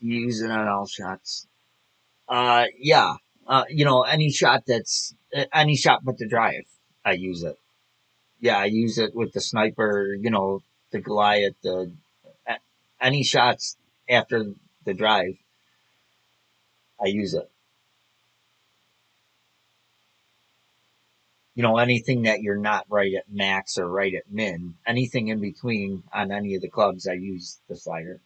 Do you use it on all shots? Yeah. Any shot that's any shot but the drive, I use it. Yeah, I use it with the sniper. The Goliath, the any shots after the drive, I use it. Anything that you're not right at max or right at min, anything in between on any of the clubs, I use the slider.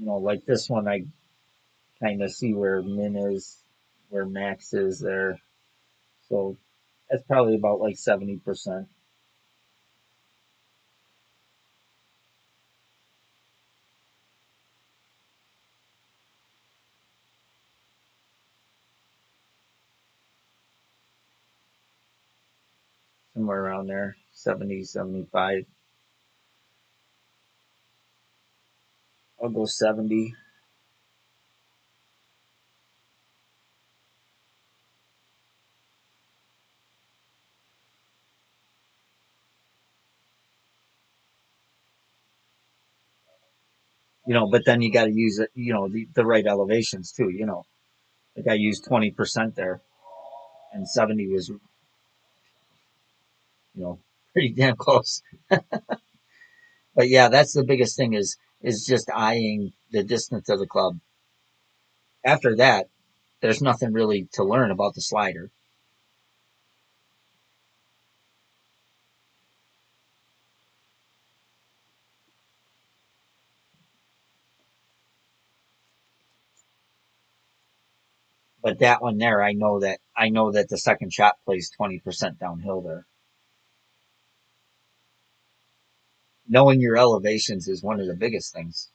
Like this one, I kind of see where min is, where max is there. So that's probably about like 70%, somewhere around there, 70, 75. I'll go 70. But then you got to use it, the right elevations too. Like I used 20% there, and 70 was, pretty damn close. But yeah, that's the biggest thing is just eyeing the distance of the club. After that, there's nothing really to learn about the slider. But that one there, I know that the second shot plays 20% downhill there. Knowing your elevations is one of the biggest things.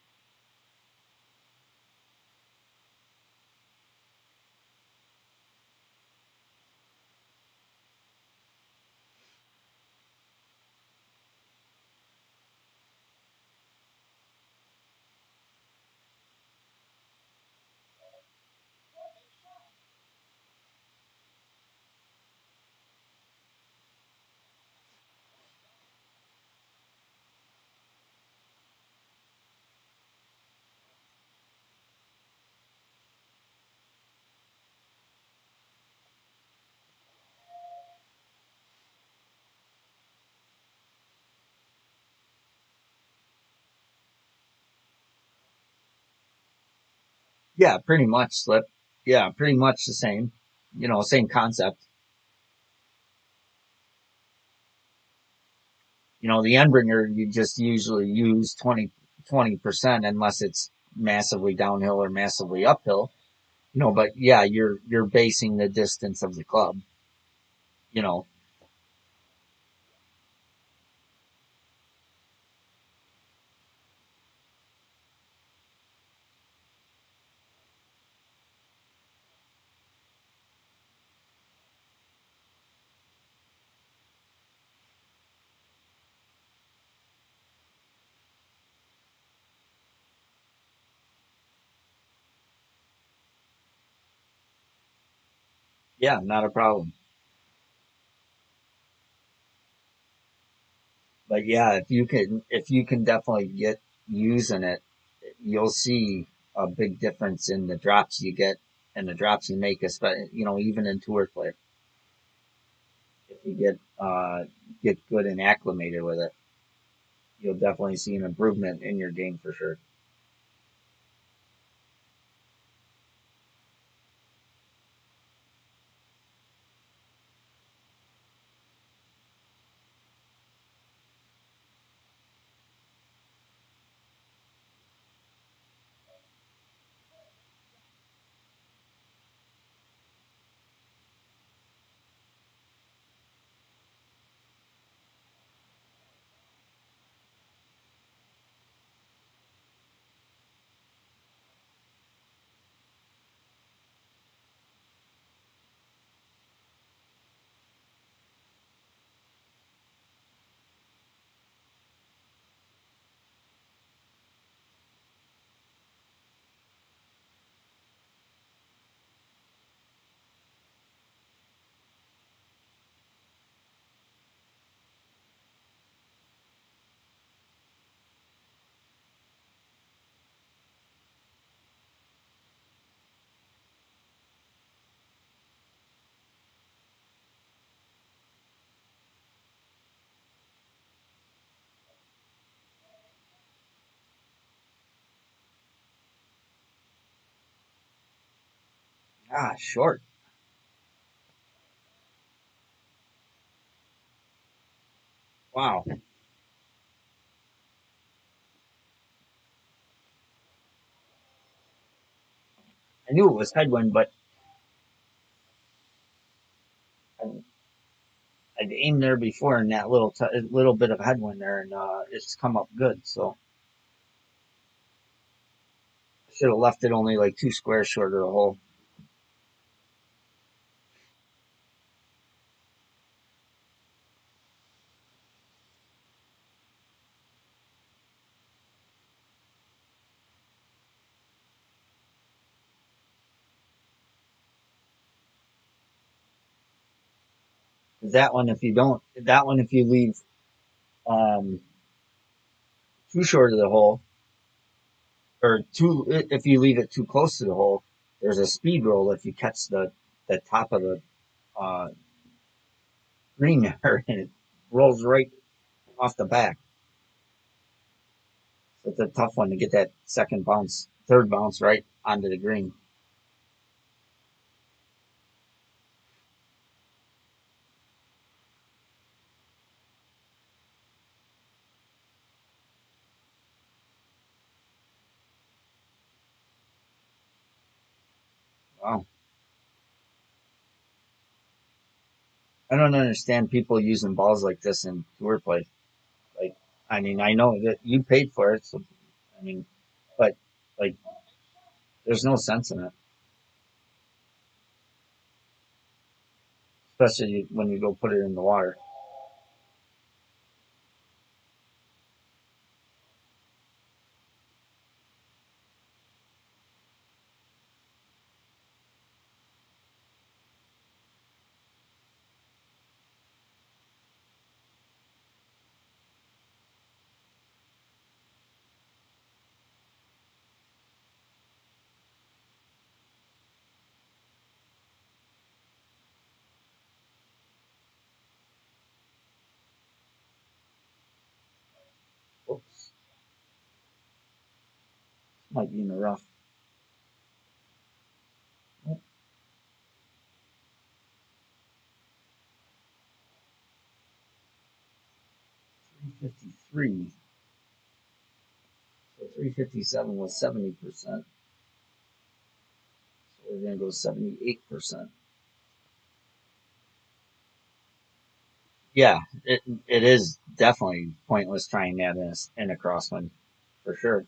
Yeah, pretty much slip. Yeah, pretty much the same. Same concept. The Endbringer, you just usually use 20% unless it's massively downhill or massively uphill. But yeah, you're basing the distance of the club. You know, yeah, not a problem. But yeah, if you can definitely get using it, you'll see a big difference in the drops you get and the drops you make, especially even in tour play. If you get good and acclimated with it, you'll definitely see an improvement in your game for sure. Ah, short. Wow. I knew it was headwind, but I, I'd aimed there before in that little bit of headwind there, and it's come up good. So I should have left it only like 2 squares short of the hole. That one, if you don't, that one, if you leave um, too short of the hole, or too, if you leave it too close to the hole, there's a speed roll if you catch the top of the uh, green there, and it rolls right off the back. So it's a tough one to get that second bounce, third bounce right onto the green. Wow. I don't understand people using balls like this in tour play. Like, I mean, I know that you paid for it, so I mean, but like, there's no sense in it, especially when you go put it in the water. Oops, might be in the rough. Oh, 353. So 357 was 70%. So we're gonna go 78%. Yeah, it is definitely pointless trying that in a crosswind for sure.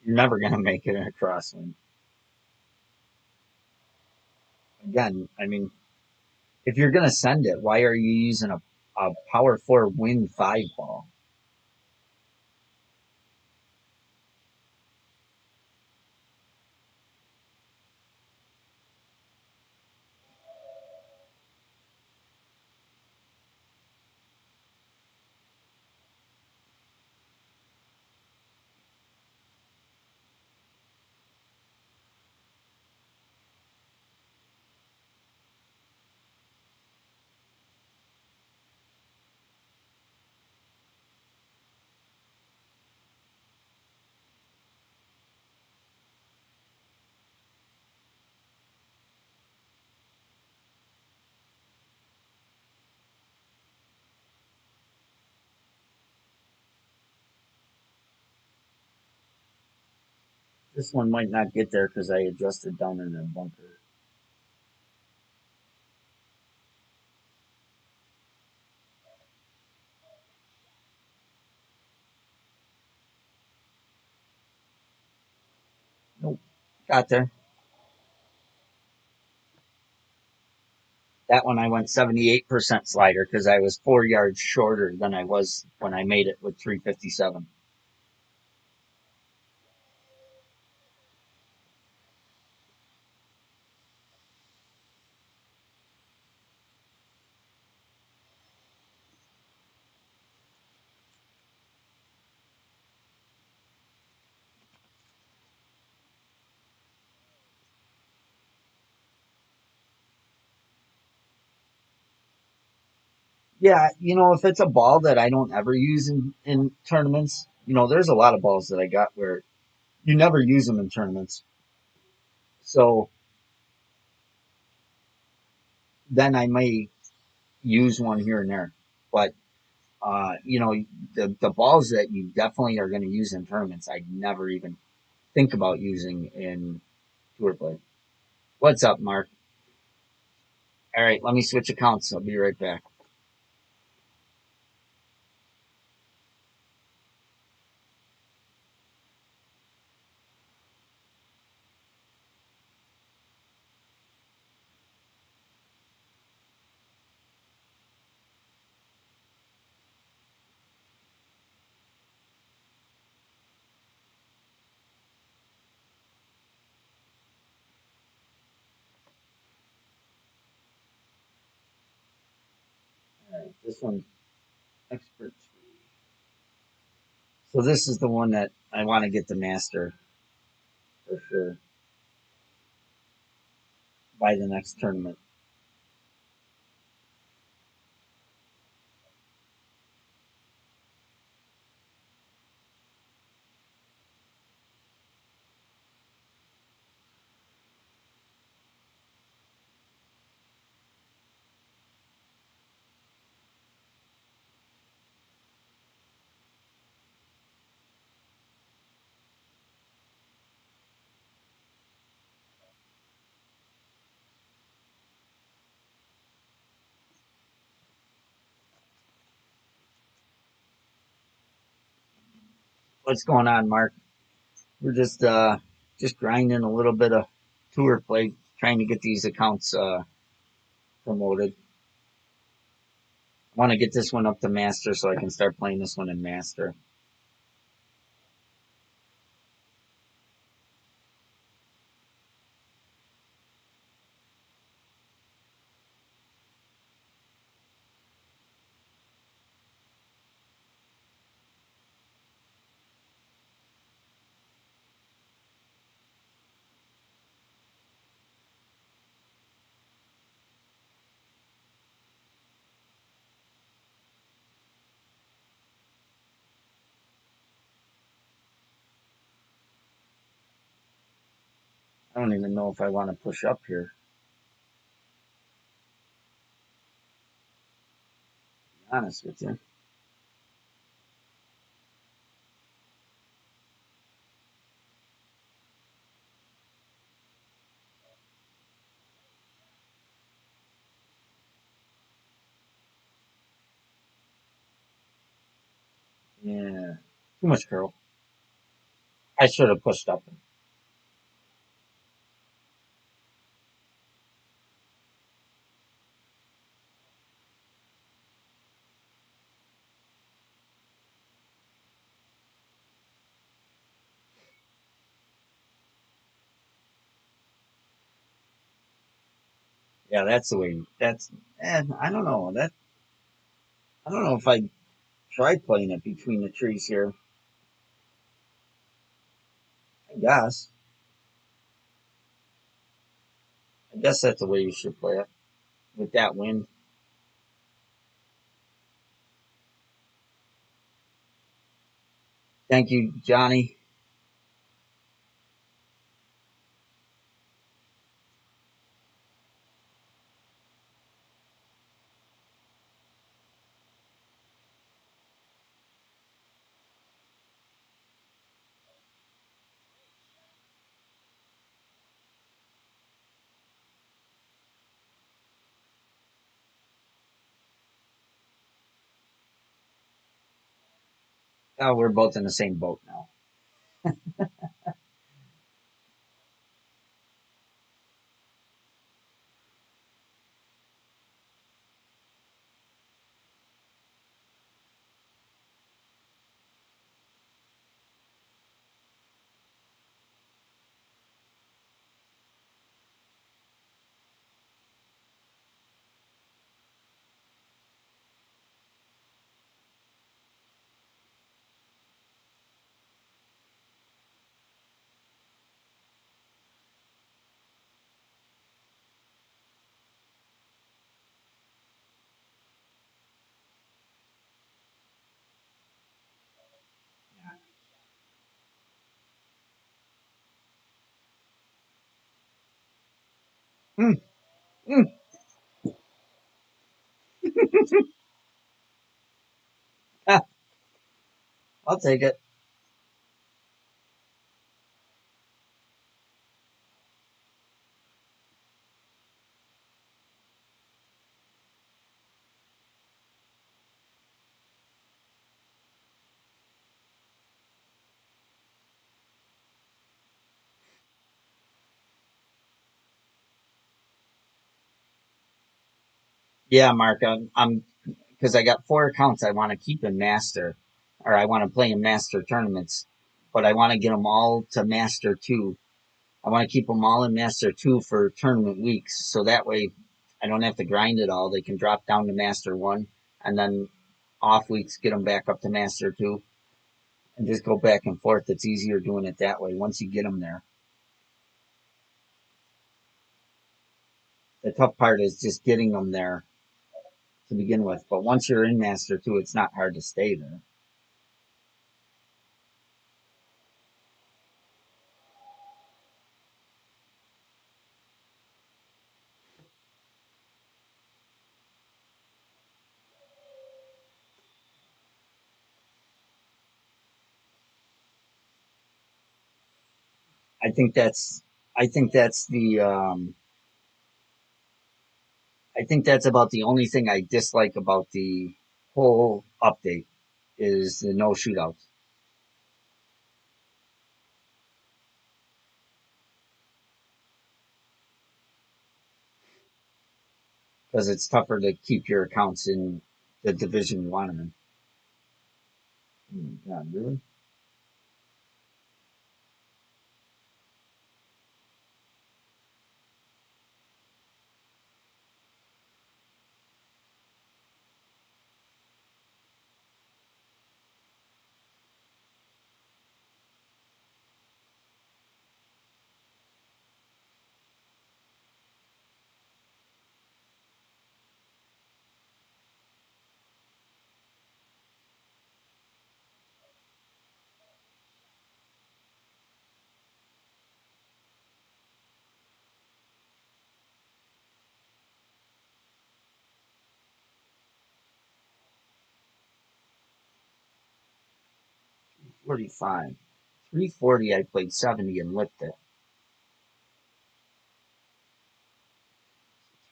You're never gonna make it in a crosswind. Again, I mean, if you're gonna send it, why are you using a power four wind five ball? This one might not get there because I adjusted down in the bunker. Nope, got there. That one I went 78% slider because I was 4 yards shorter than I was when I made it with 357. Yeah, if it's a ball that I don't ever use in tournaments, there's a lot of balls that I got where you never use them in tournaments. So then I may use one here and there. But you know, the balls that you definitely are going to use in tournaments, I never even think about using in tour play. What's up, Mark? All right, let me switch accounts. I'll be right back. All right, this one's expert tree. So this is the one that I want to get the master for sure by the next tournament. What's going on, Mark? We're just grinding a little bit of tour play, trying to get these accounts promoted. I want to get this one up to master so I can start playing this one in master. I don't even know if I want to push up here. To be honest with you. Yeah, too much curl. I should have pushed up. Yeah, that's the way. That's. I don't know. That I don't know if I tried playing it between the trees here. I guess. I guess that's the way you should play it with that wind. Thank you, Johnny. Oh, we're both in the same boat now. Mm, mm. Ah, I'll take it. Yeah, Mark, I'm because I got four accounts I want to keep in Master, or I want to play in Master tournaments, but I want to get them all to Master 2. I want to keep them all in Master 2 for tournament weeks, so that way I don't have to grind it all. They can drop down to Master 1, and then off weeks get them back up to Master 2, and just go back and forth. It's easier doing it that way once you get them there. The tough part is just getting them there to begin with, but once you're in Master 2, it's not hard to stay there. I think that's I think that's the I think that's about the only thing I dislike about the whole update is the no shootouts because it's tougher to keep your accounts in the division you want them in. Oh my God, really? 45. 340, I played 70 and licked it.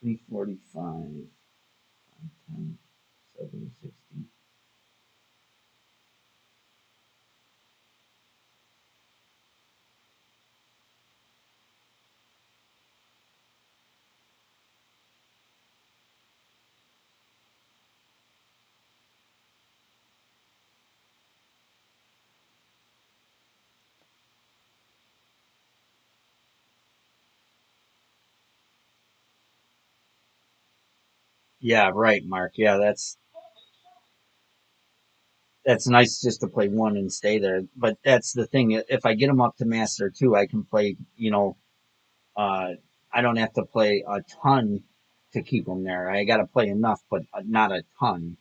345, 10, 70, 60. Yeah, right, Mark. Yeah, that's nice just to play one and stay there. But that's the thing. If I get them up to Master 2, I can play, uh, I don't have to play a ton to keep them there. I got to play enough, but not a ton.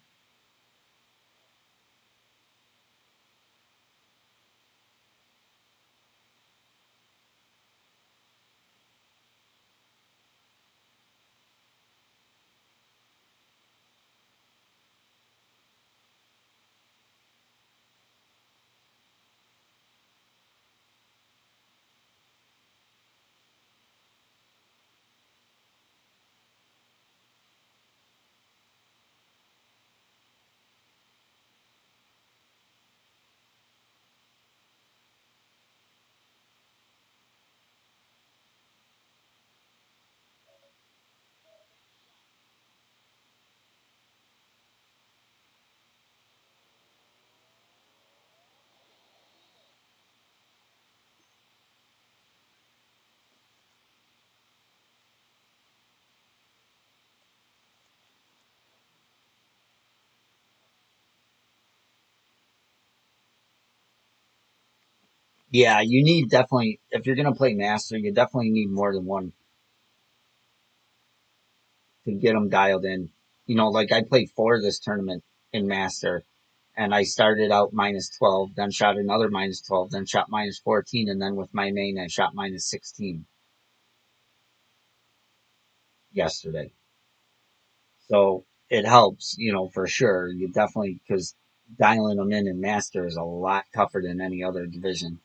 Yeah, you need definitely, if you're going to play Master, you definitely need more than one to get them dialed in. Like I played four this tournament in Master, and I started out minus 12, then shot another minus 12, then shot minus 14, and then with my main, I shot minus 16 yesterday. So it helps, for sure. You definitely, because dialing them in master is a lot tougher than any other division.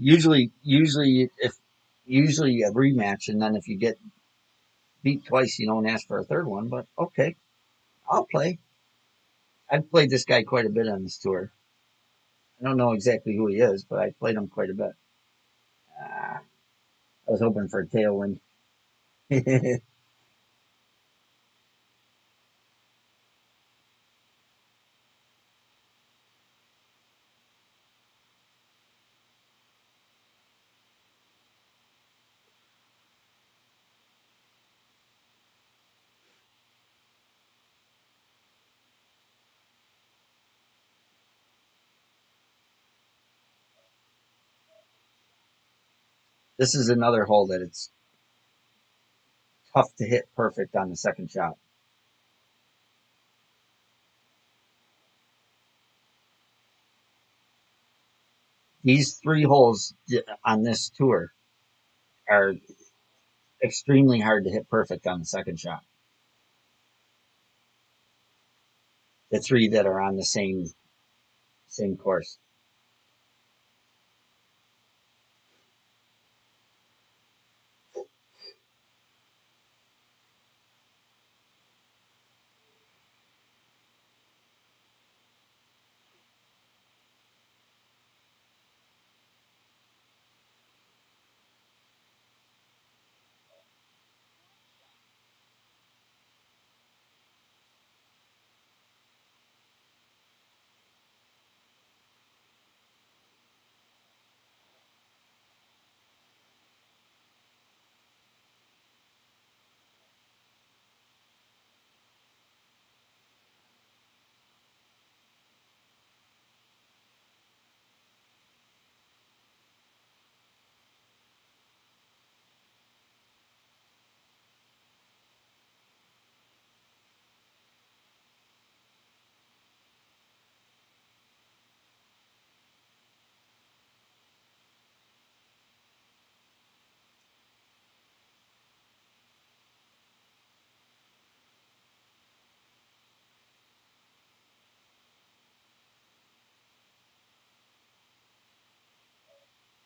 Usually a rematch, and then if you get beat twice, you don't ask for a third one. But okay, I'll play. I've played this guy quite a bit on this tour. I don't know exactly who he is, but I played him quite a bit. I was hoping for a tailwind. This is another hole that it's tough to hit perfect on the second shot. These three holes on this tour are extremely hard to hit perfect on the second shot. The three that are on the same course.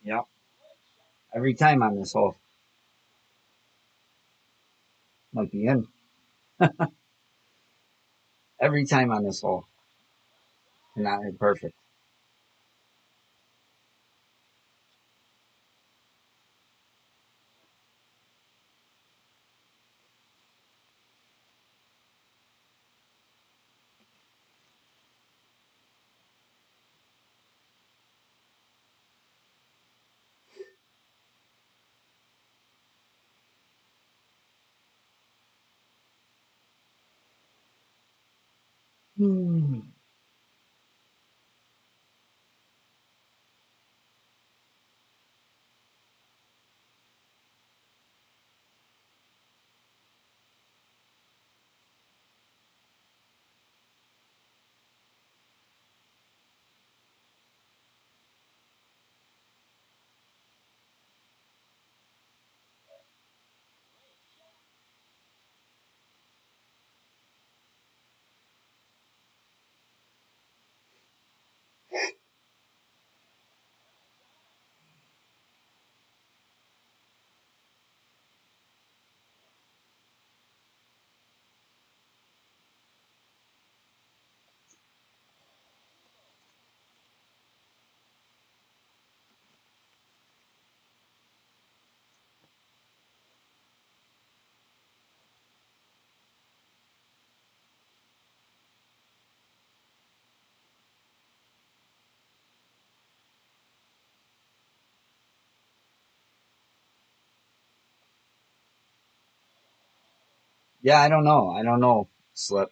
Yep. Every time on this hole might be in. Every time on this hole, not hit perfect. Hmm. Yeah, I don't know. I don't know. Slip.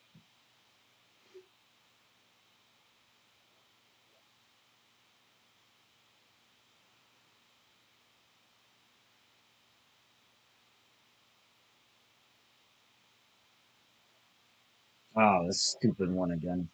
Oh, this stupid one again.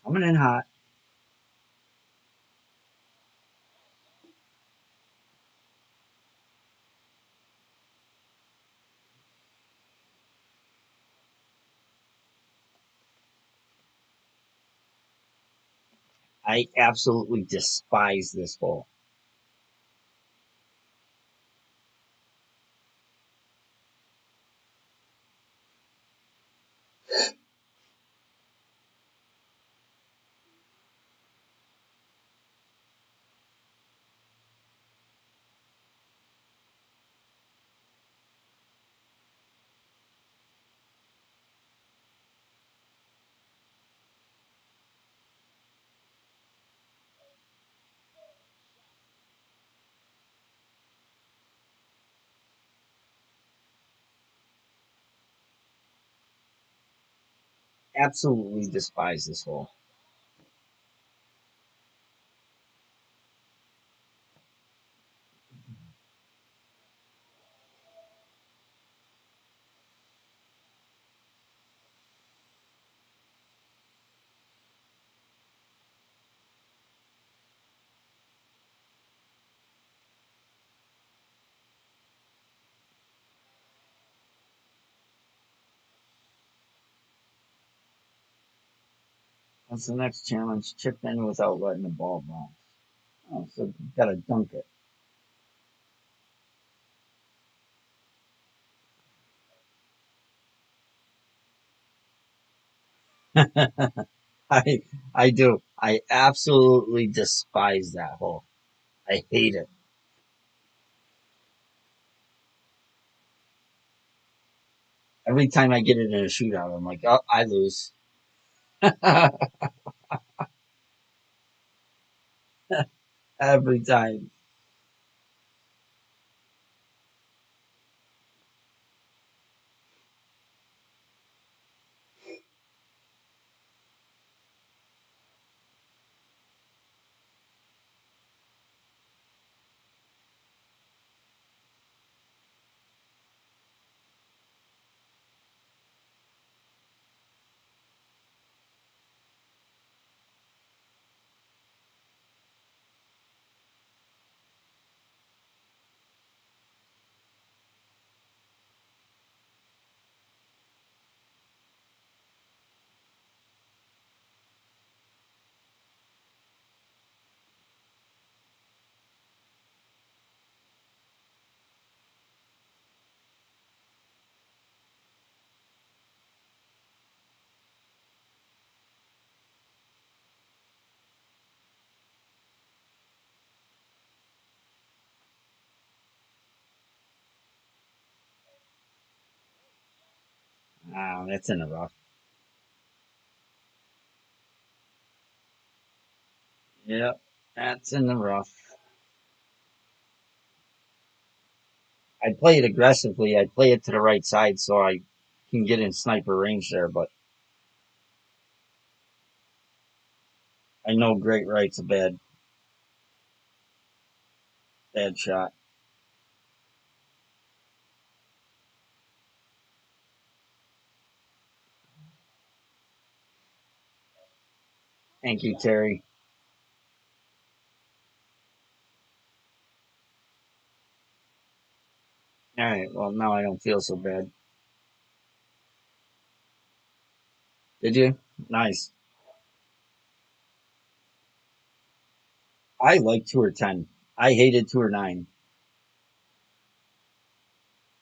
Coming in hot. I absolutely despise this hole. Absolutely despise this hole. What's the next challenge? Chip in without letting the ball bounce. Oh, so you gotta dunk it. I I do. I absolutely despise that hole. I hate it. Every time I get it in a shootout, I'm like, oh, I lose. Every time. That's in the rough. Yep, that's in the rough. I play it aggressively. I play it to the right side so I can get in sniper range there, but I know great right's a bad shot. Thank you, Terry. All right. Well, now I don't feel so bad. Did you? Nice. I like Tour 10. I hated Tour 9.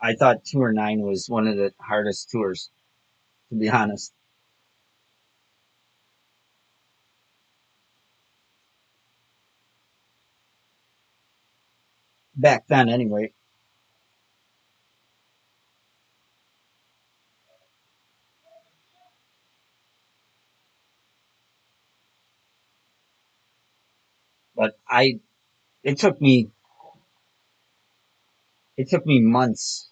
I thought Tour 9 was one of the hardest tours, to be honest. Back then, anyway. But it took me, it took me months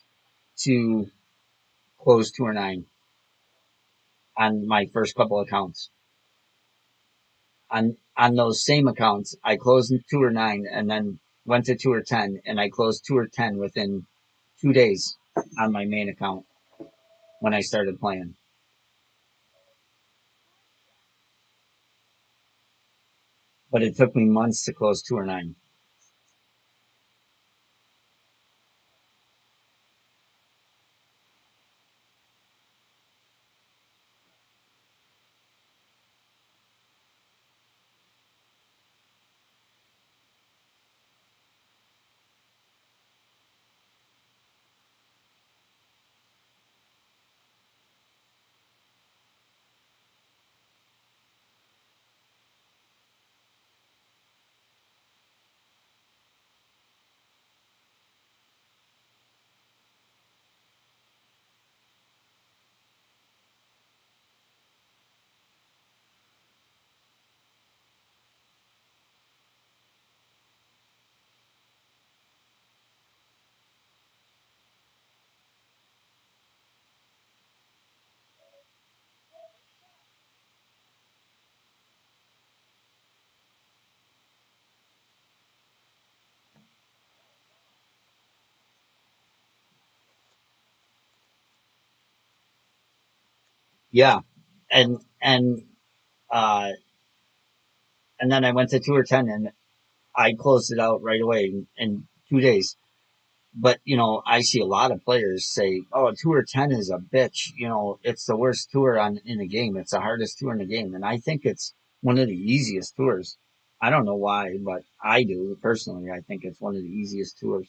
to close Tour 9 on my first couple accounts. On those same accounts, I closed Tour 9 and then went to Tour 10 and I closed Tour 10 within 2 days on my main account when I started playing. But it took me months to close Tour 9. Yeah. And uh and then I went to Tour 10 and I closed it out right away in 2 days. But I see a lot of players say, "Oh, Tour 10 is a bitch. It's the worst tour on in the game. It's the hardest tour in the game." And I think it's one of the easiest tours. I don't know why, but I do personally. I think it's one of the easiest tours.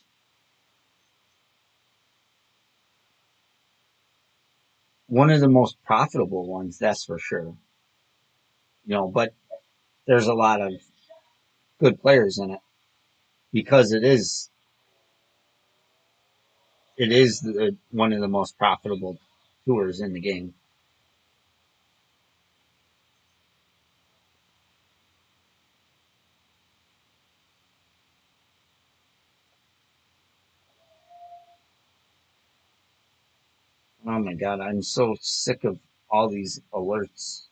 One of the most profitable ones, that's for sure. But there's a lot of good players in it because it is one of the most profitable tours in the game. Oh my god, I'm so sick of all these alerts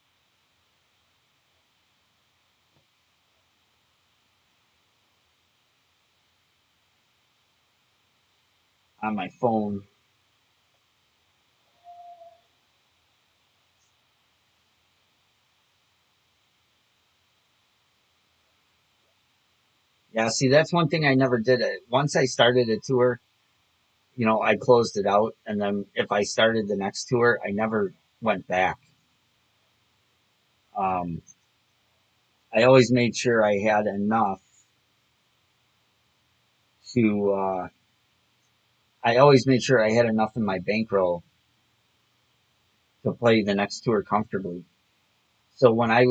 on my phone. Yeah, see, that's one thing I never did. Once I started a tour, I closed it out, and then if I started the next tour, I never went back. Um, I always made sure I had enough to. I always made sure I had enough in my bankroll to play the next tour comfortably. So when I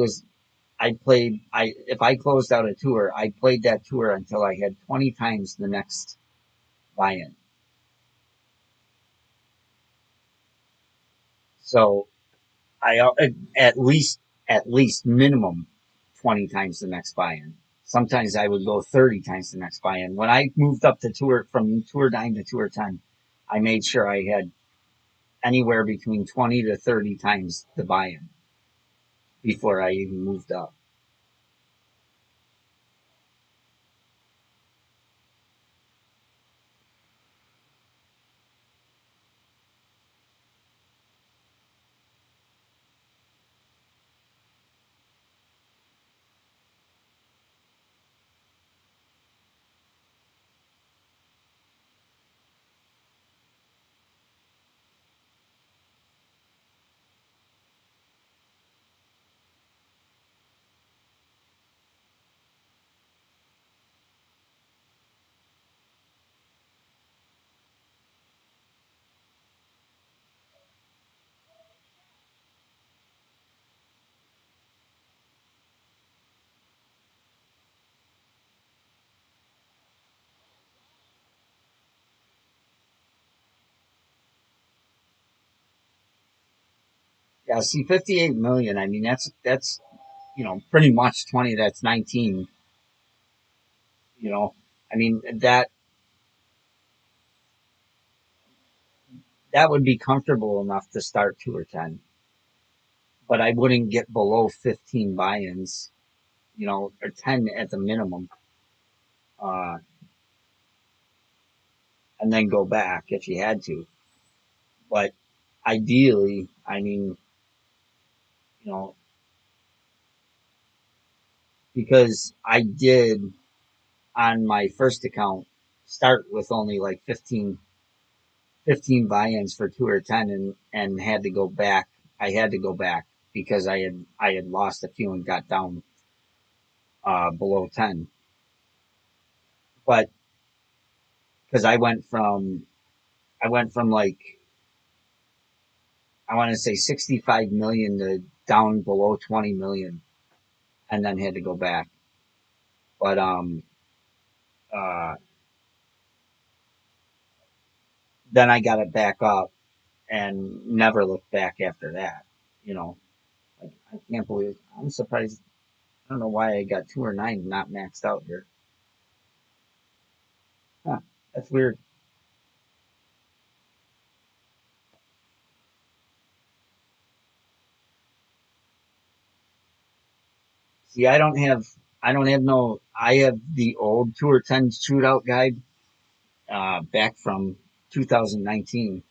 played. I if I closed out a tour, I played that tour until I had 20 times the next buy-in. So I at least minimum 20 times the next buy-in. Sometimes I would go 30 times the next buy-in. When I moved up to tour from tour 9 to tour 10, I made sure I had anywhere between 20 to 30 times the buy-in before I even moved up. Yeah, see, 58 million. I mean, that's pretty much 20. That's 19. You know, I mean that would be comfortable enough to start 2 or 10, but I wouldn't get below 15 buy-ins. Or 10 at the minimum, uh, and then go back if you had to. But ideally, I mean, you know, because I did on my first account start with only like 15 buy-ins for 2 or 10, and had to go back. I had to go back because I had lost a few and got down below 10. But because I went from like, I want to say 65 million to down below 20 million, and then had to go back. But uh, then I got it back up and never looked back after that. You know, like, I can't believe, I'm surprised. I don't know why I got 2 or 9 not maxed out here. Huh, that's weird. See, I don't have no. I have the old 2 or 10 shootout guide back from 2019,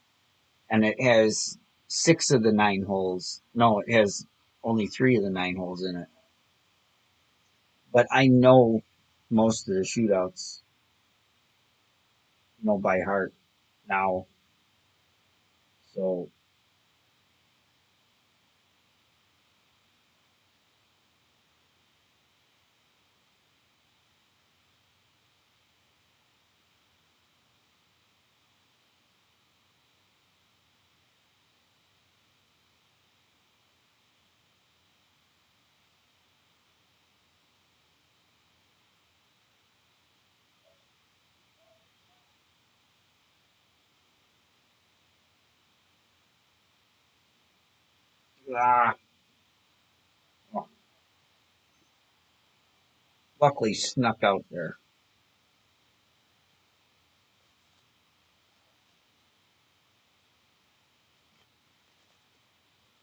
and it has 6 of the 9 holes. No, it has only 3 of the 9 holes in it. But I know most of the shootouts, by heart now. So, ah, well, luckily snuck out there.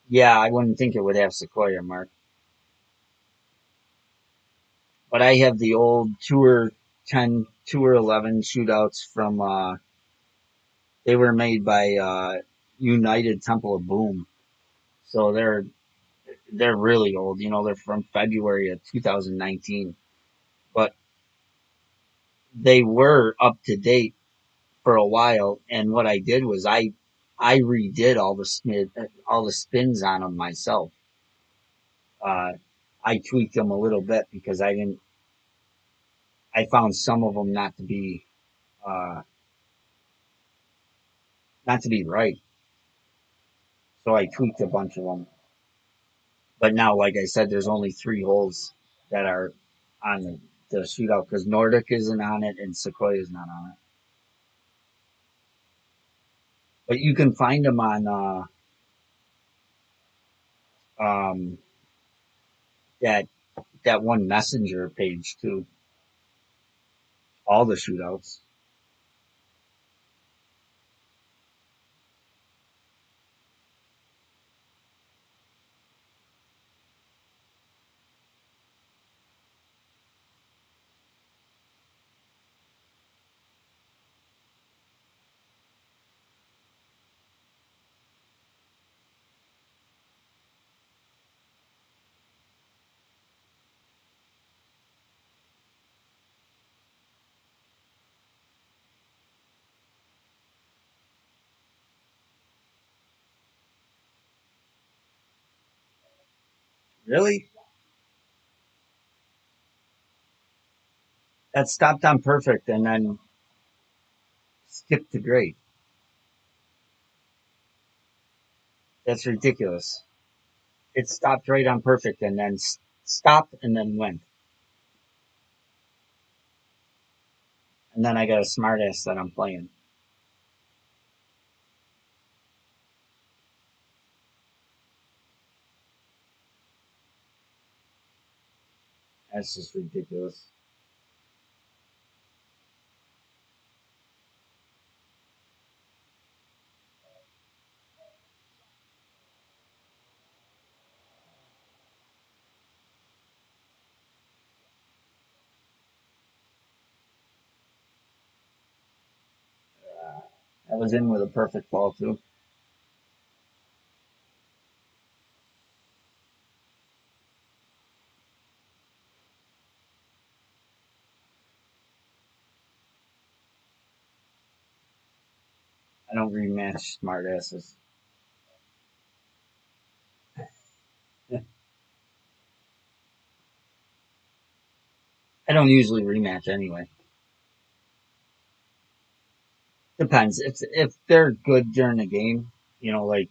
Yeah, I wouldn't think it would have Sequoia Mark, but I have the old Tour 10, Tour 11 shootouts from. They were made by United Temple of Boom, so they're really old. They're from February of 2019, but they were up to date for a while. And what I did was I redid all the spins on them myself. Uh, I tweaked them a little bit because I found some of them uh, not to be right. So I tweaked a bunch of them. But now, like I said, there's only 3 holes that are on the shootout because Nordic isn't on it and Sequoia is not on it. But you can find them on um, that that one messenger page too. All the shootouts. Really? That stopped on perfect and then skipped to great. That's ridiculous. It stopped right on perfect and then stopped and then went. And then I got a smartass that I'm playing. That's just ridiculous. That was in with a perfect ball too. I don't rematch smart asses. I don't usually rematch anyway. Depends. If they're good during the game, like.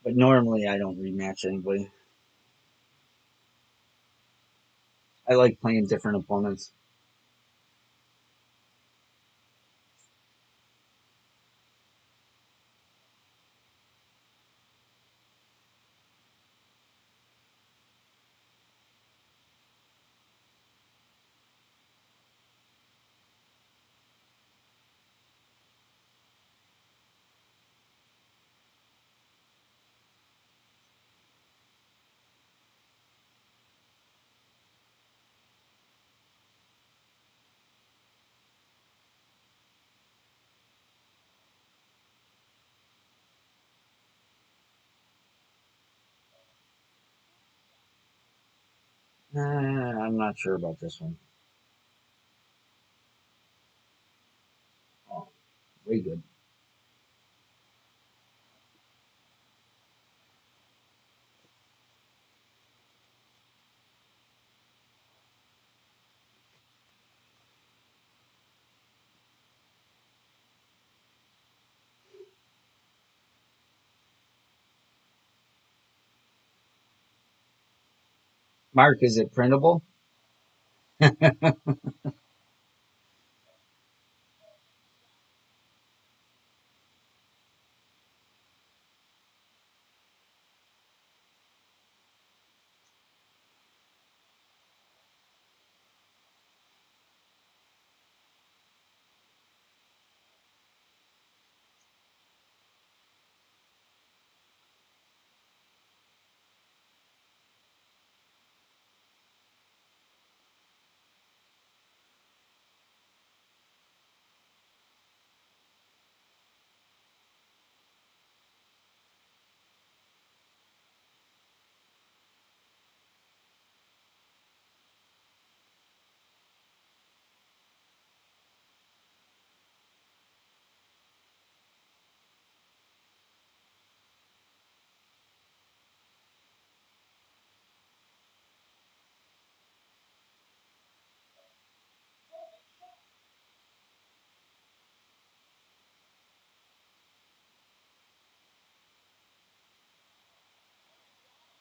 But normally I don't rematch anybody. I like playing different opponents. I'm not sure about this one. Oh, way good. Mark, is it printable?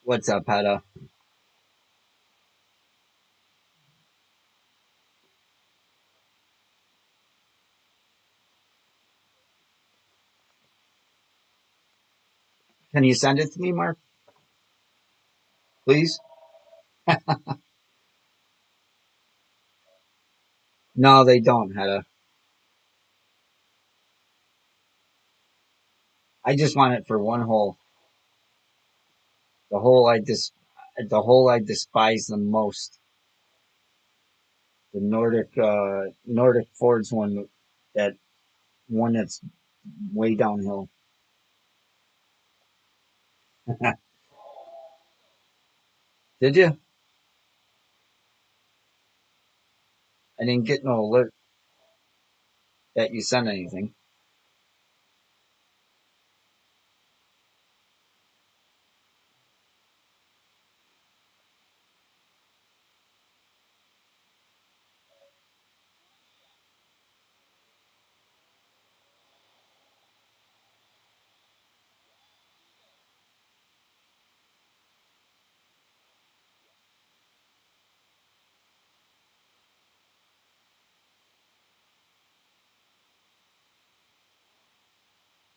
What's up, Hetta? Can you send it to me, Mark, please? No, they don't, Hetta. I just want it for one hole. The hole I despise the most. The Nordic Fords one, that one that's way downhill. Did you? I didn't get no alert that you sent anything.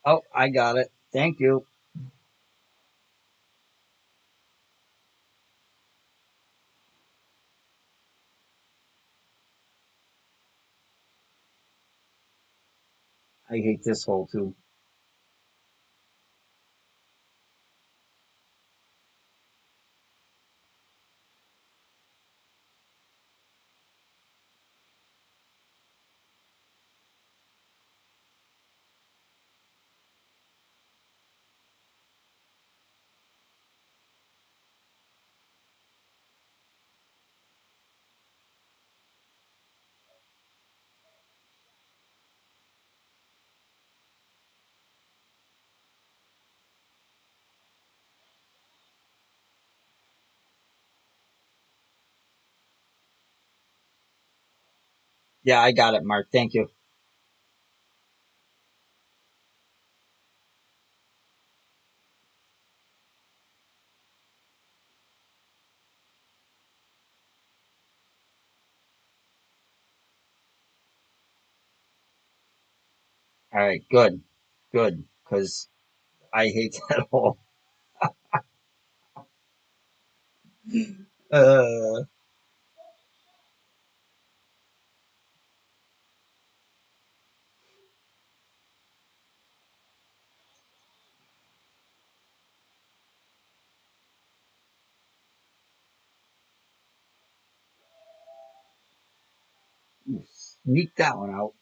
Oh, I got it. Thank you. I hate this hole too. Yeah, I got it, Mark. Thank you. All right, good, good, because I hate that hole. Uh, Sneak that one out.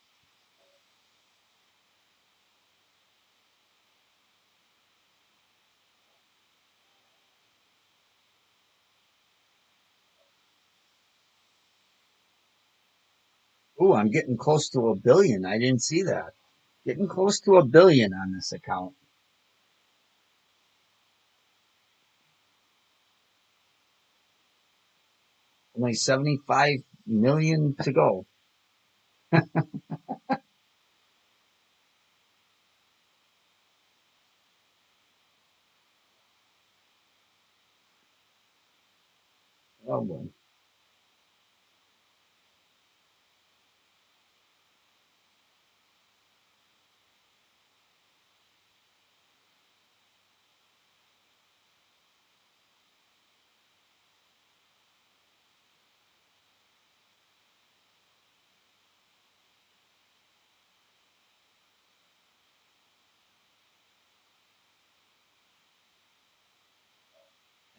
Ooh, I'm getting close to a billion. I didn't see that. Getting close to a billion on this account. Only 75 million to go. Oh boy.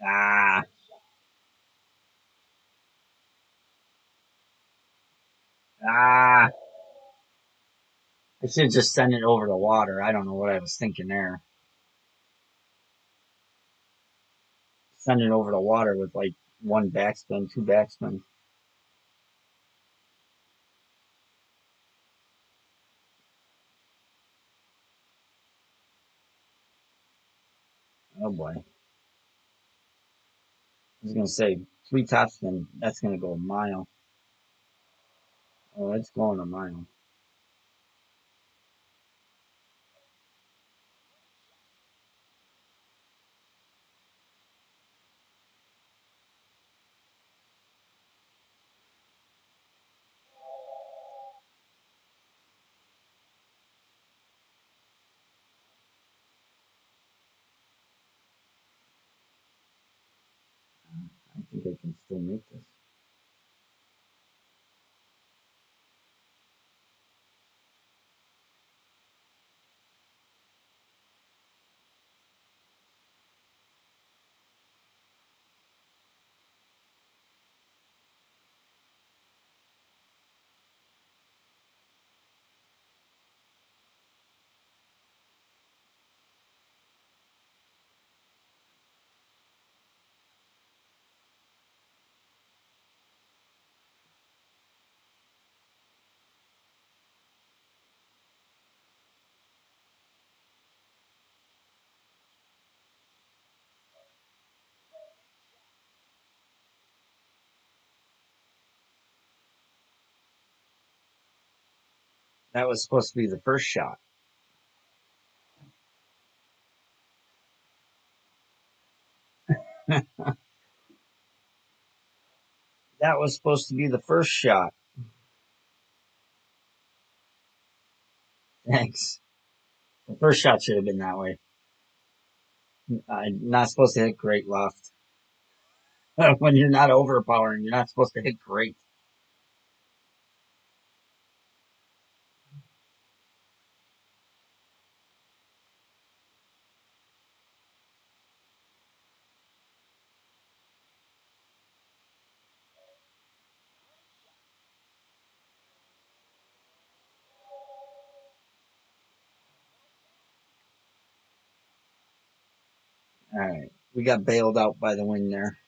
Ah, ah. I should just send it over the water. I don't know what I was thinking there. Send it over the water with like one backspin, two backspin. Oh boy. I was gonna say three topspin. That's gonna go a mile. Oh, it's going a mile. I think I can still make this. That was supposed to be the first shot. That was supposed to be the first shot. Thanks. The first shot should have been that way. Not supposed to hit great left. When you're not overpowering, you're not supposed to hit great. All right. We got bailed out by the wind there.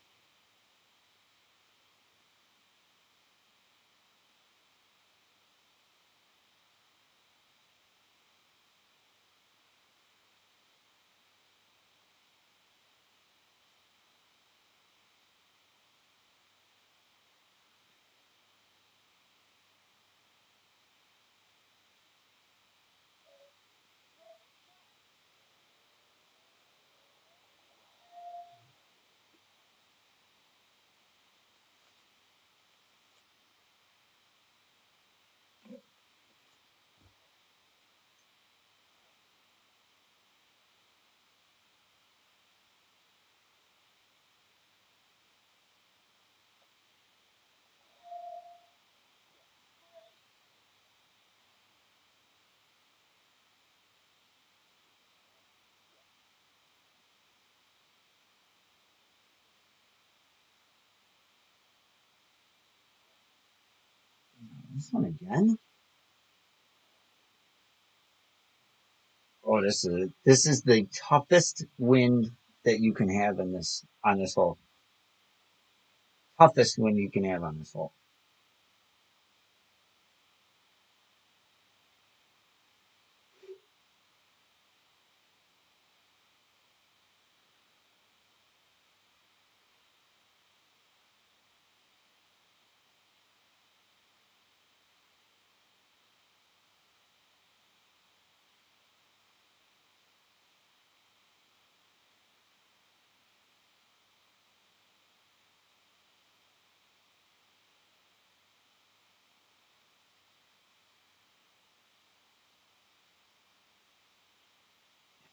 This one again? Oh, this is the toughest wind that you can have in this on this hole. Toughest wind you can have on this hole.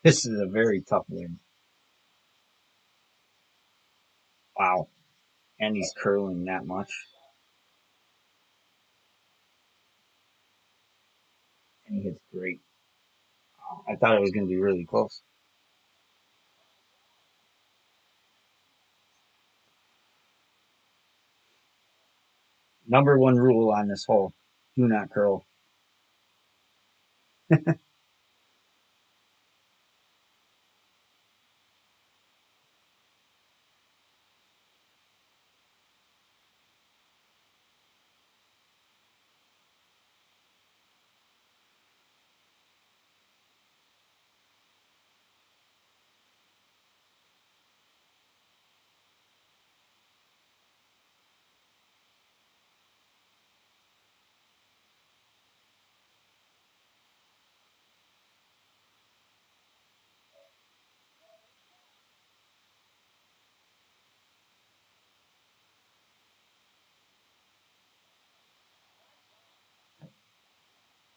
This is a very tough wind. Wow. And he's curling that much. And he hits great. Wow. I thought it was going to be really close. Number one rule on this hole: do not curl.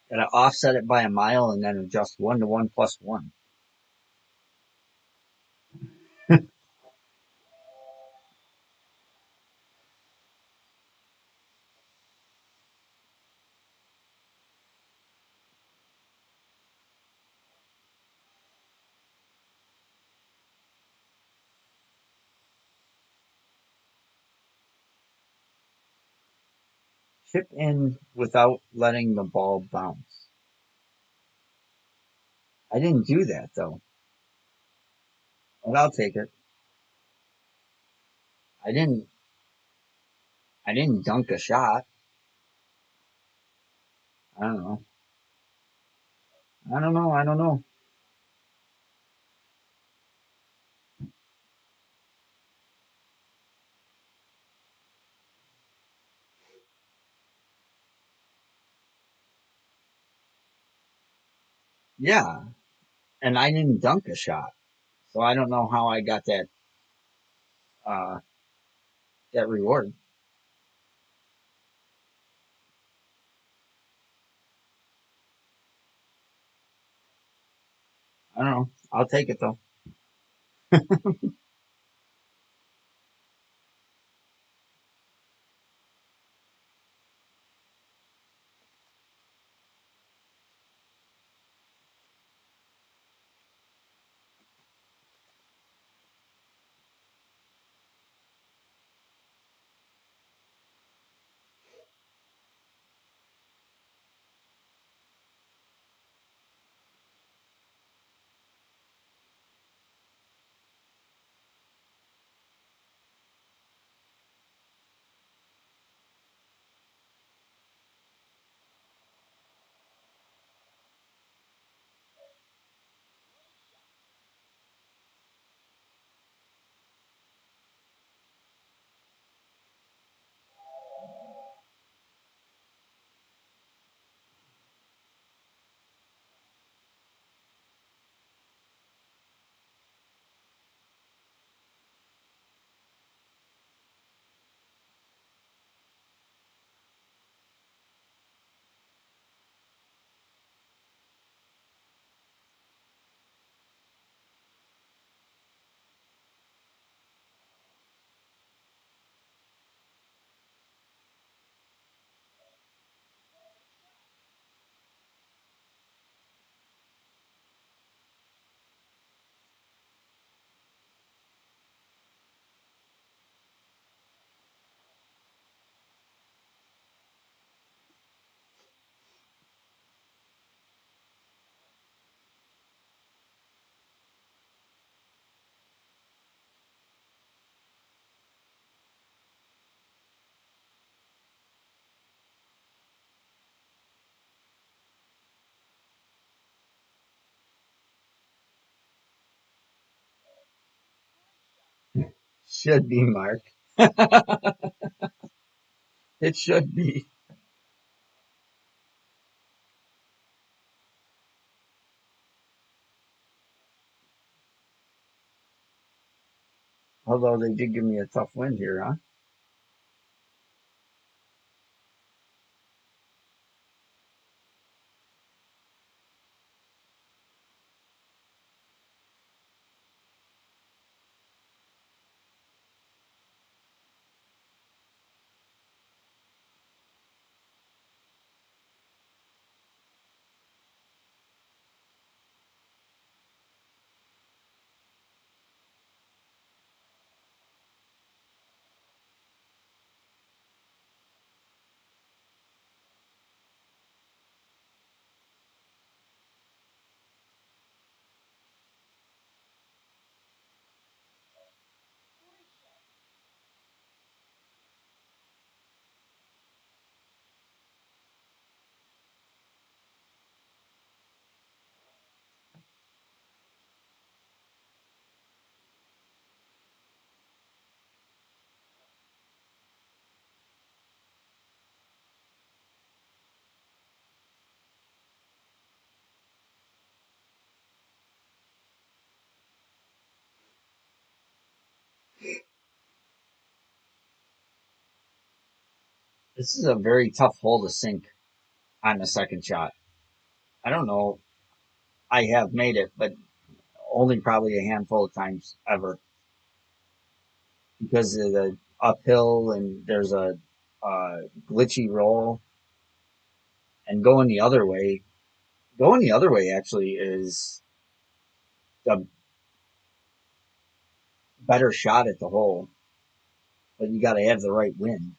Got to offset it by a mile and then adjust 1 to 1 plus 1. Chip in without letting the ball bounce. I didn't do that though, but I'll take it. I didn't. I didn't dunk a shot. I don't know. I don't know. I don't know. Yeah, and I didn't dunk a shot, so I don't know how I got uh, that reward. I don't know. I'll take it though. Should be, Mark. It should be. Although they did give me a tough win here, huh? This is a very tough hole to sink on the second shot. I don't know. I have made it, but only probably a handful of times ever because of the uphill and there's a glitchy roll and going the other way. Going the other way actually is a better shot at the hole, but you got to have the right wind.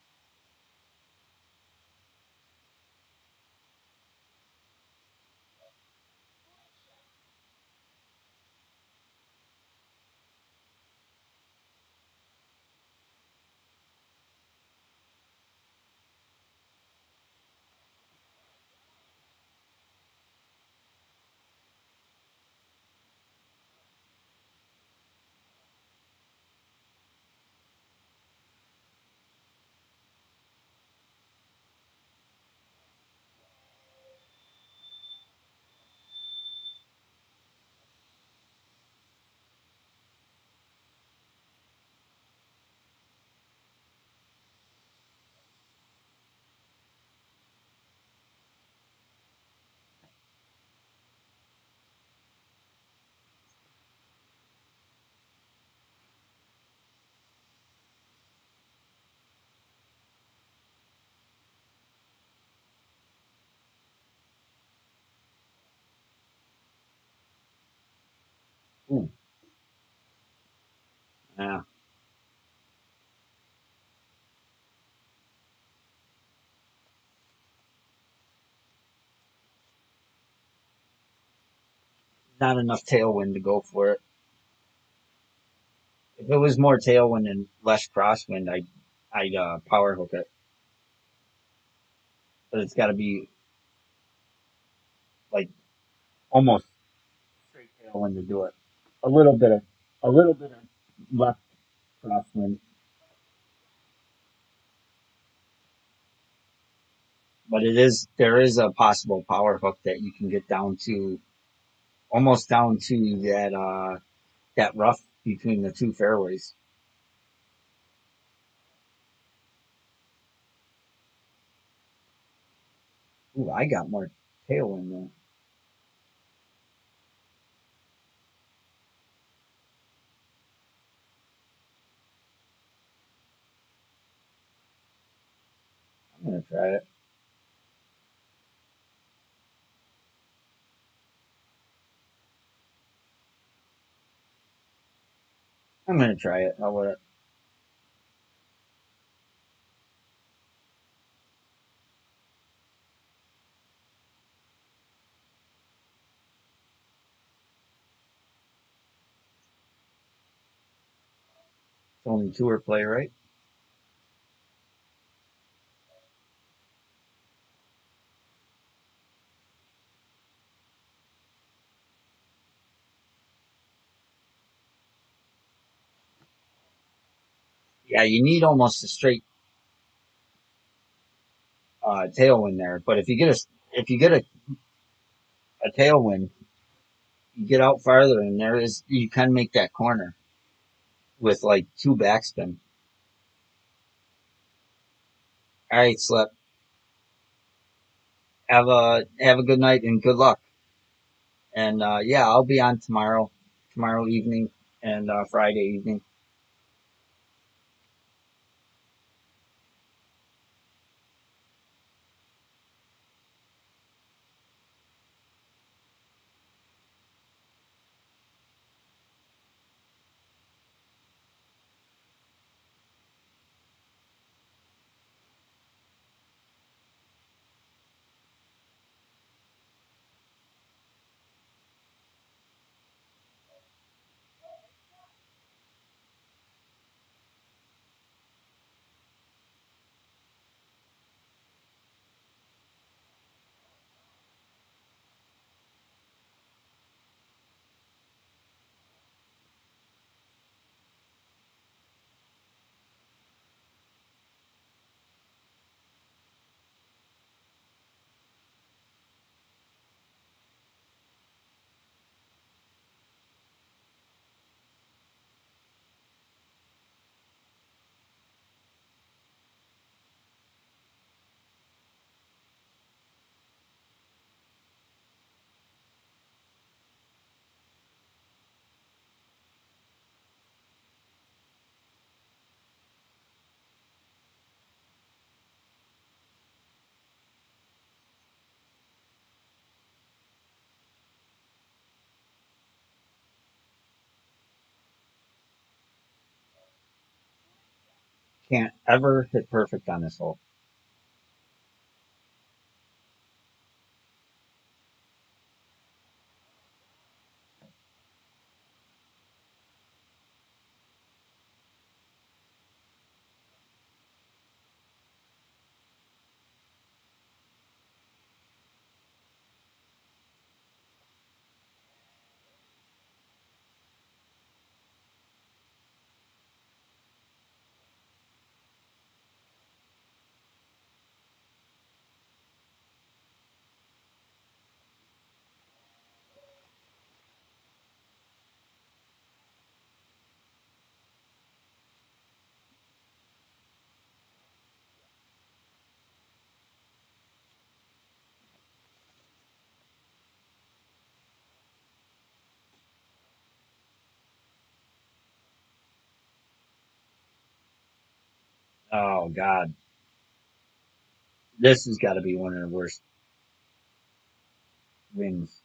not enough tailwind to go for it. If it was more tailwind and less crosswind, I'd power hook it. But it's got to be like almost straight tailwind to do it. A little bit of a little bit of left crosswind, but there is a possible power hook that you can get down to almost down to that rough between the two fairways. Ooh, I got more tailwind there. I'm gonna try it. I'm gonna try it. How about it? It's only tour play, right? Yeah, you need almost a straight tailwind there. But if you get a tailwind, you get out farther, and there is you can make that corner with like two backspin. All right, Slip. Have a good night and good luck. And yeah, I'll be on tomorrow evening and Friday evening. Can't ever hit perfect on this hole. Oh God, this has got to be one of the worst wins.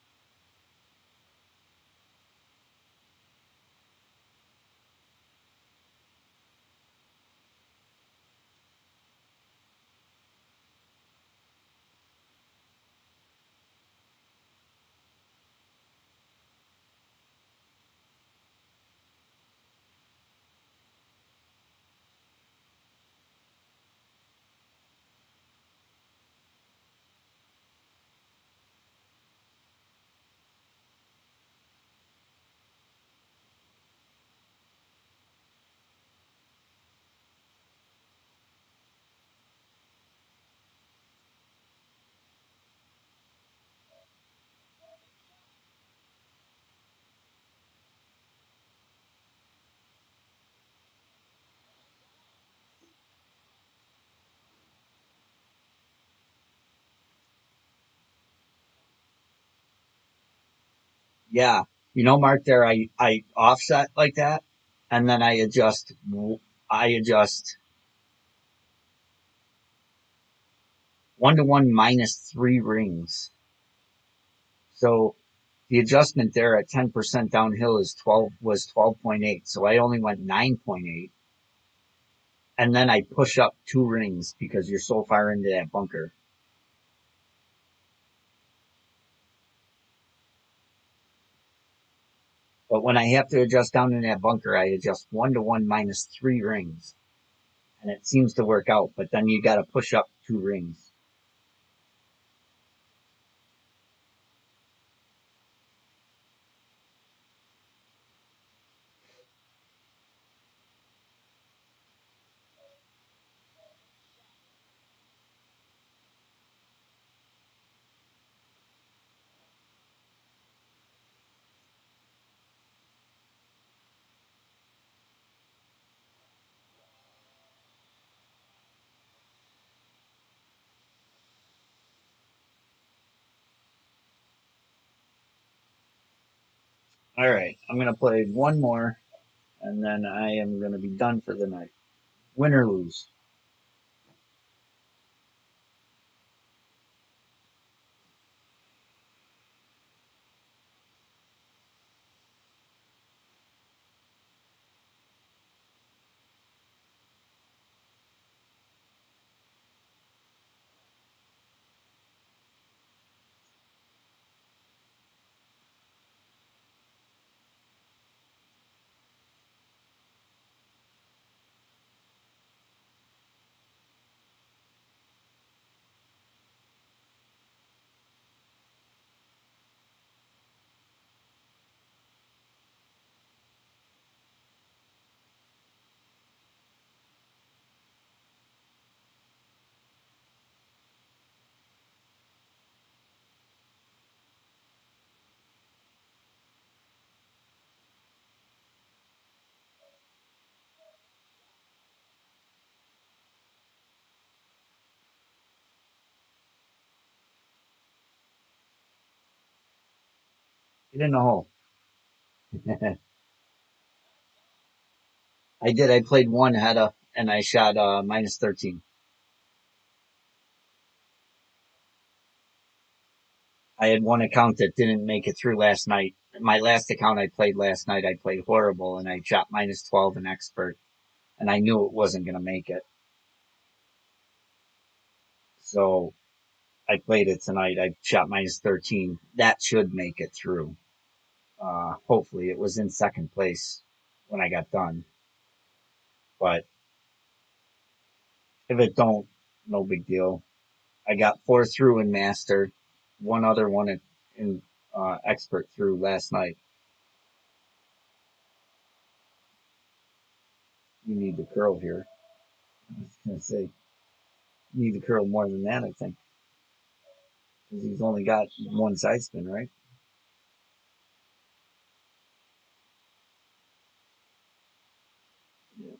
Yeah. Mark, there I offset like that, and then I adjust 1 to 1 minus 3 rings. So the adjustment there at 10% downhill is 12.8. So I only went 9.8, and then I push up 2 rings because you're so far into that bunker. But when I have to adjust down in that bunker, I adjust 1 to 1 minus 3 rings, and it seems to work out. But then you got to push up 2 rings. All right, I'm gonna play one more, and then I am gonna be done for the night. Win or lose. Get in the hole. I did. I played one header and I shot minus 13. I had one account that didn't make it through last night. My last account I played last night, I played horrible and I shot minus 12 in expert, and I knew it wasn't going to make it. So I played it tonight. I shot minus 13. That should make it through. Hopefully, it was in second place when I got done. But if it don't, no big deal. I got 4 through in master, one other one in expert through last night. You need the curl here. I was gonna say you need the curl more than that, I think, because he's only got one side spin, right? Yeah.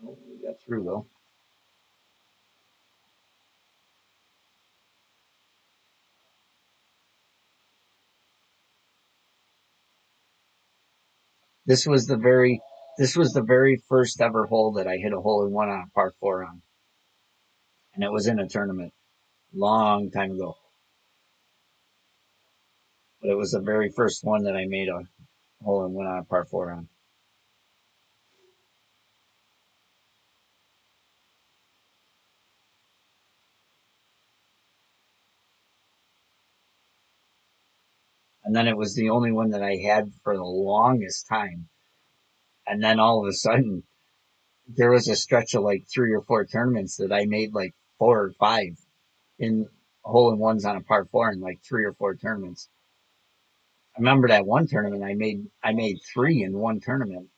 Well, we got through though. This was the very this was the very first ever hole that I hit a hole in one on a par four on, and it was in a tournament long time ago. But it was the very first one that I made a hole in one on a par four on. And then it was the only one that I had for the longest time. And then all of a sudden, there was a stretch of like 3 or 4 tournaments that I made like 4 or 5 in hole in ones on a par four in like 3 or 4 tournaments. I remember that one tournament I made 3 in one tournament.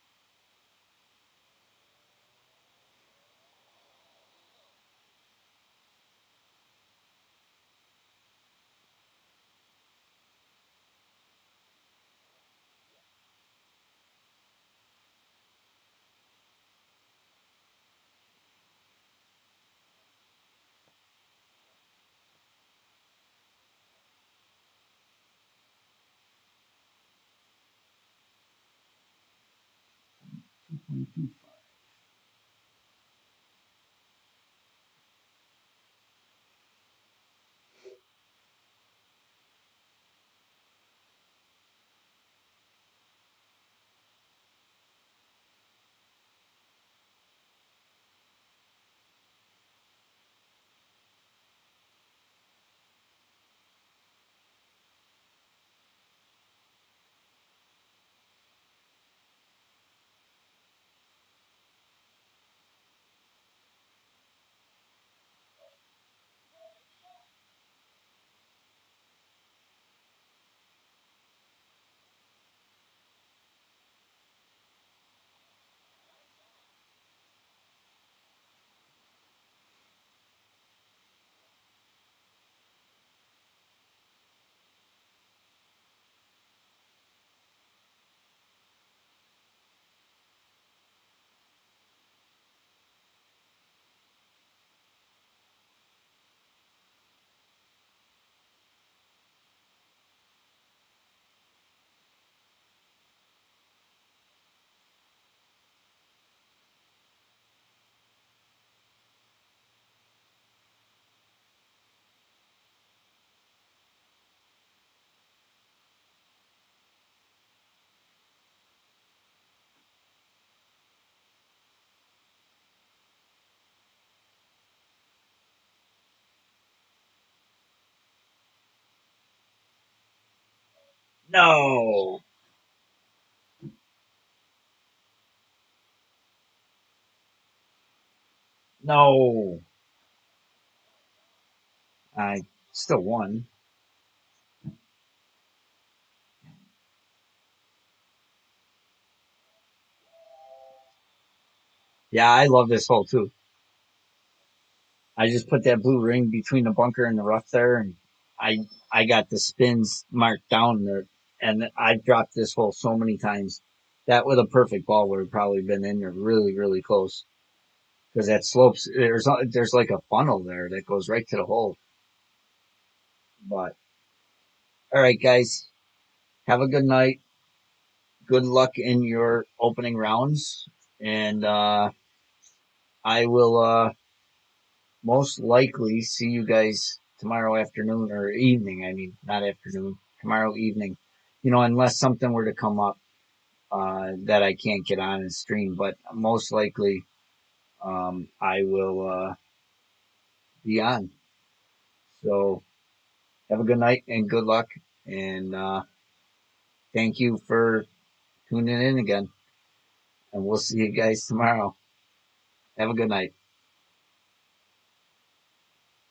No, no. I still won. Yeah, I love this hole too. I just put that blue ring between the bunker and the rough there, and I got the spins marked down there, and I've dropped this hole so many times. That with a perfect ball would have probably been in there really, really close because that slopes. There's like a funnel there that goes right to the hole. But all right, guys, have a good night. Good luck in your opening rounds, and I will most likely see you guys tomorrow afternoon or evening. I mean, not afternoon, tomorrow evening. Unless something were to come up that I can't get on and stream, but most likely I will be on. So have a good night and good luck, and thank you for tuning in again. And we'll see you guys tomorrow. Have a good night.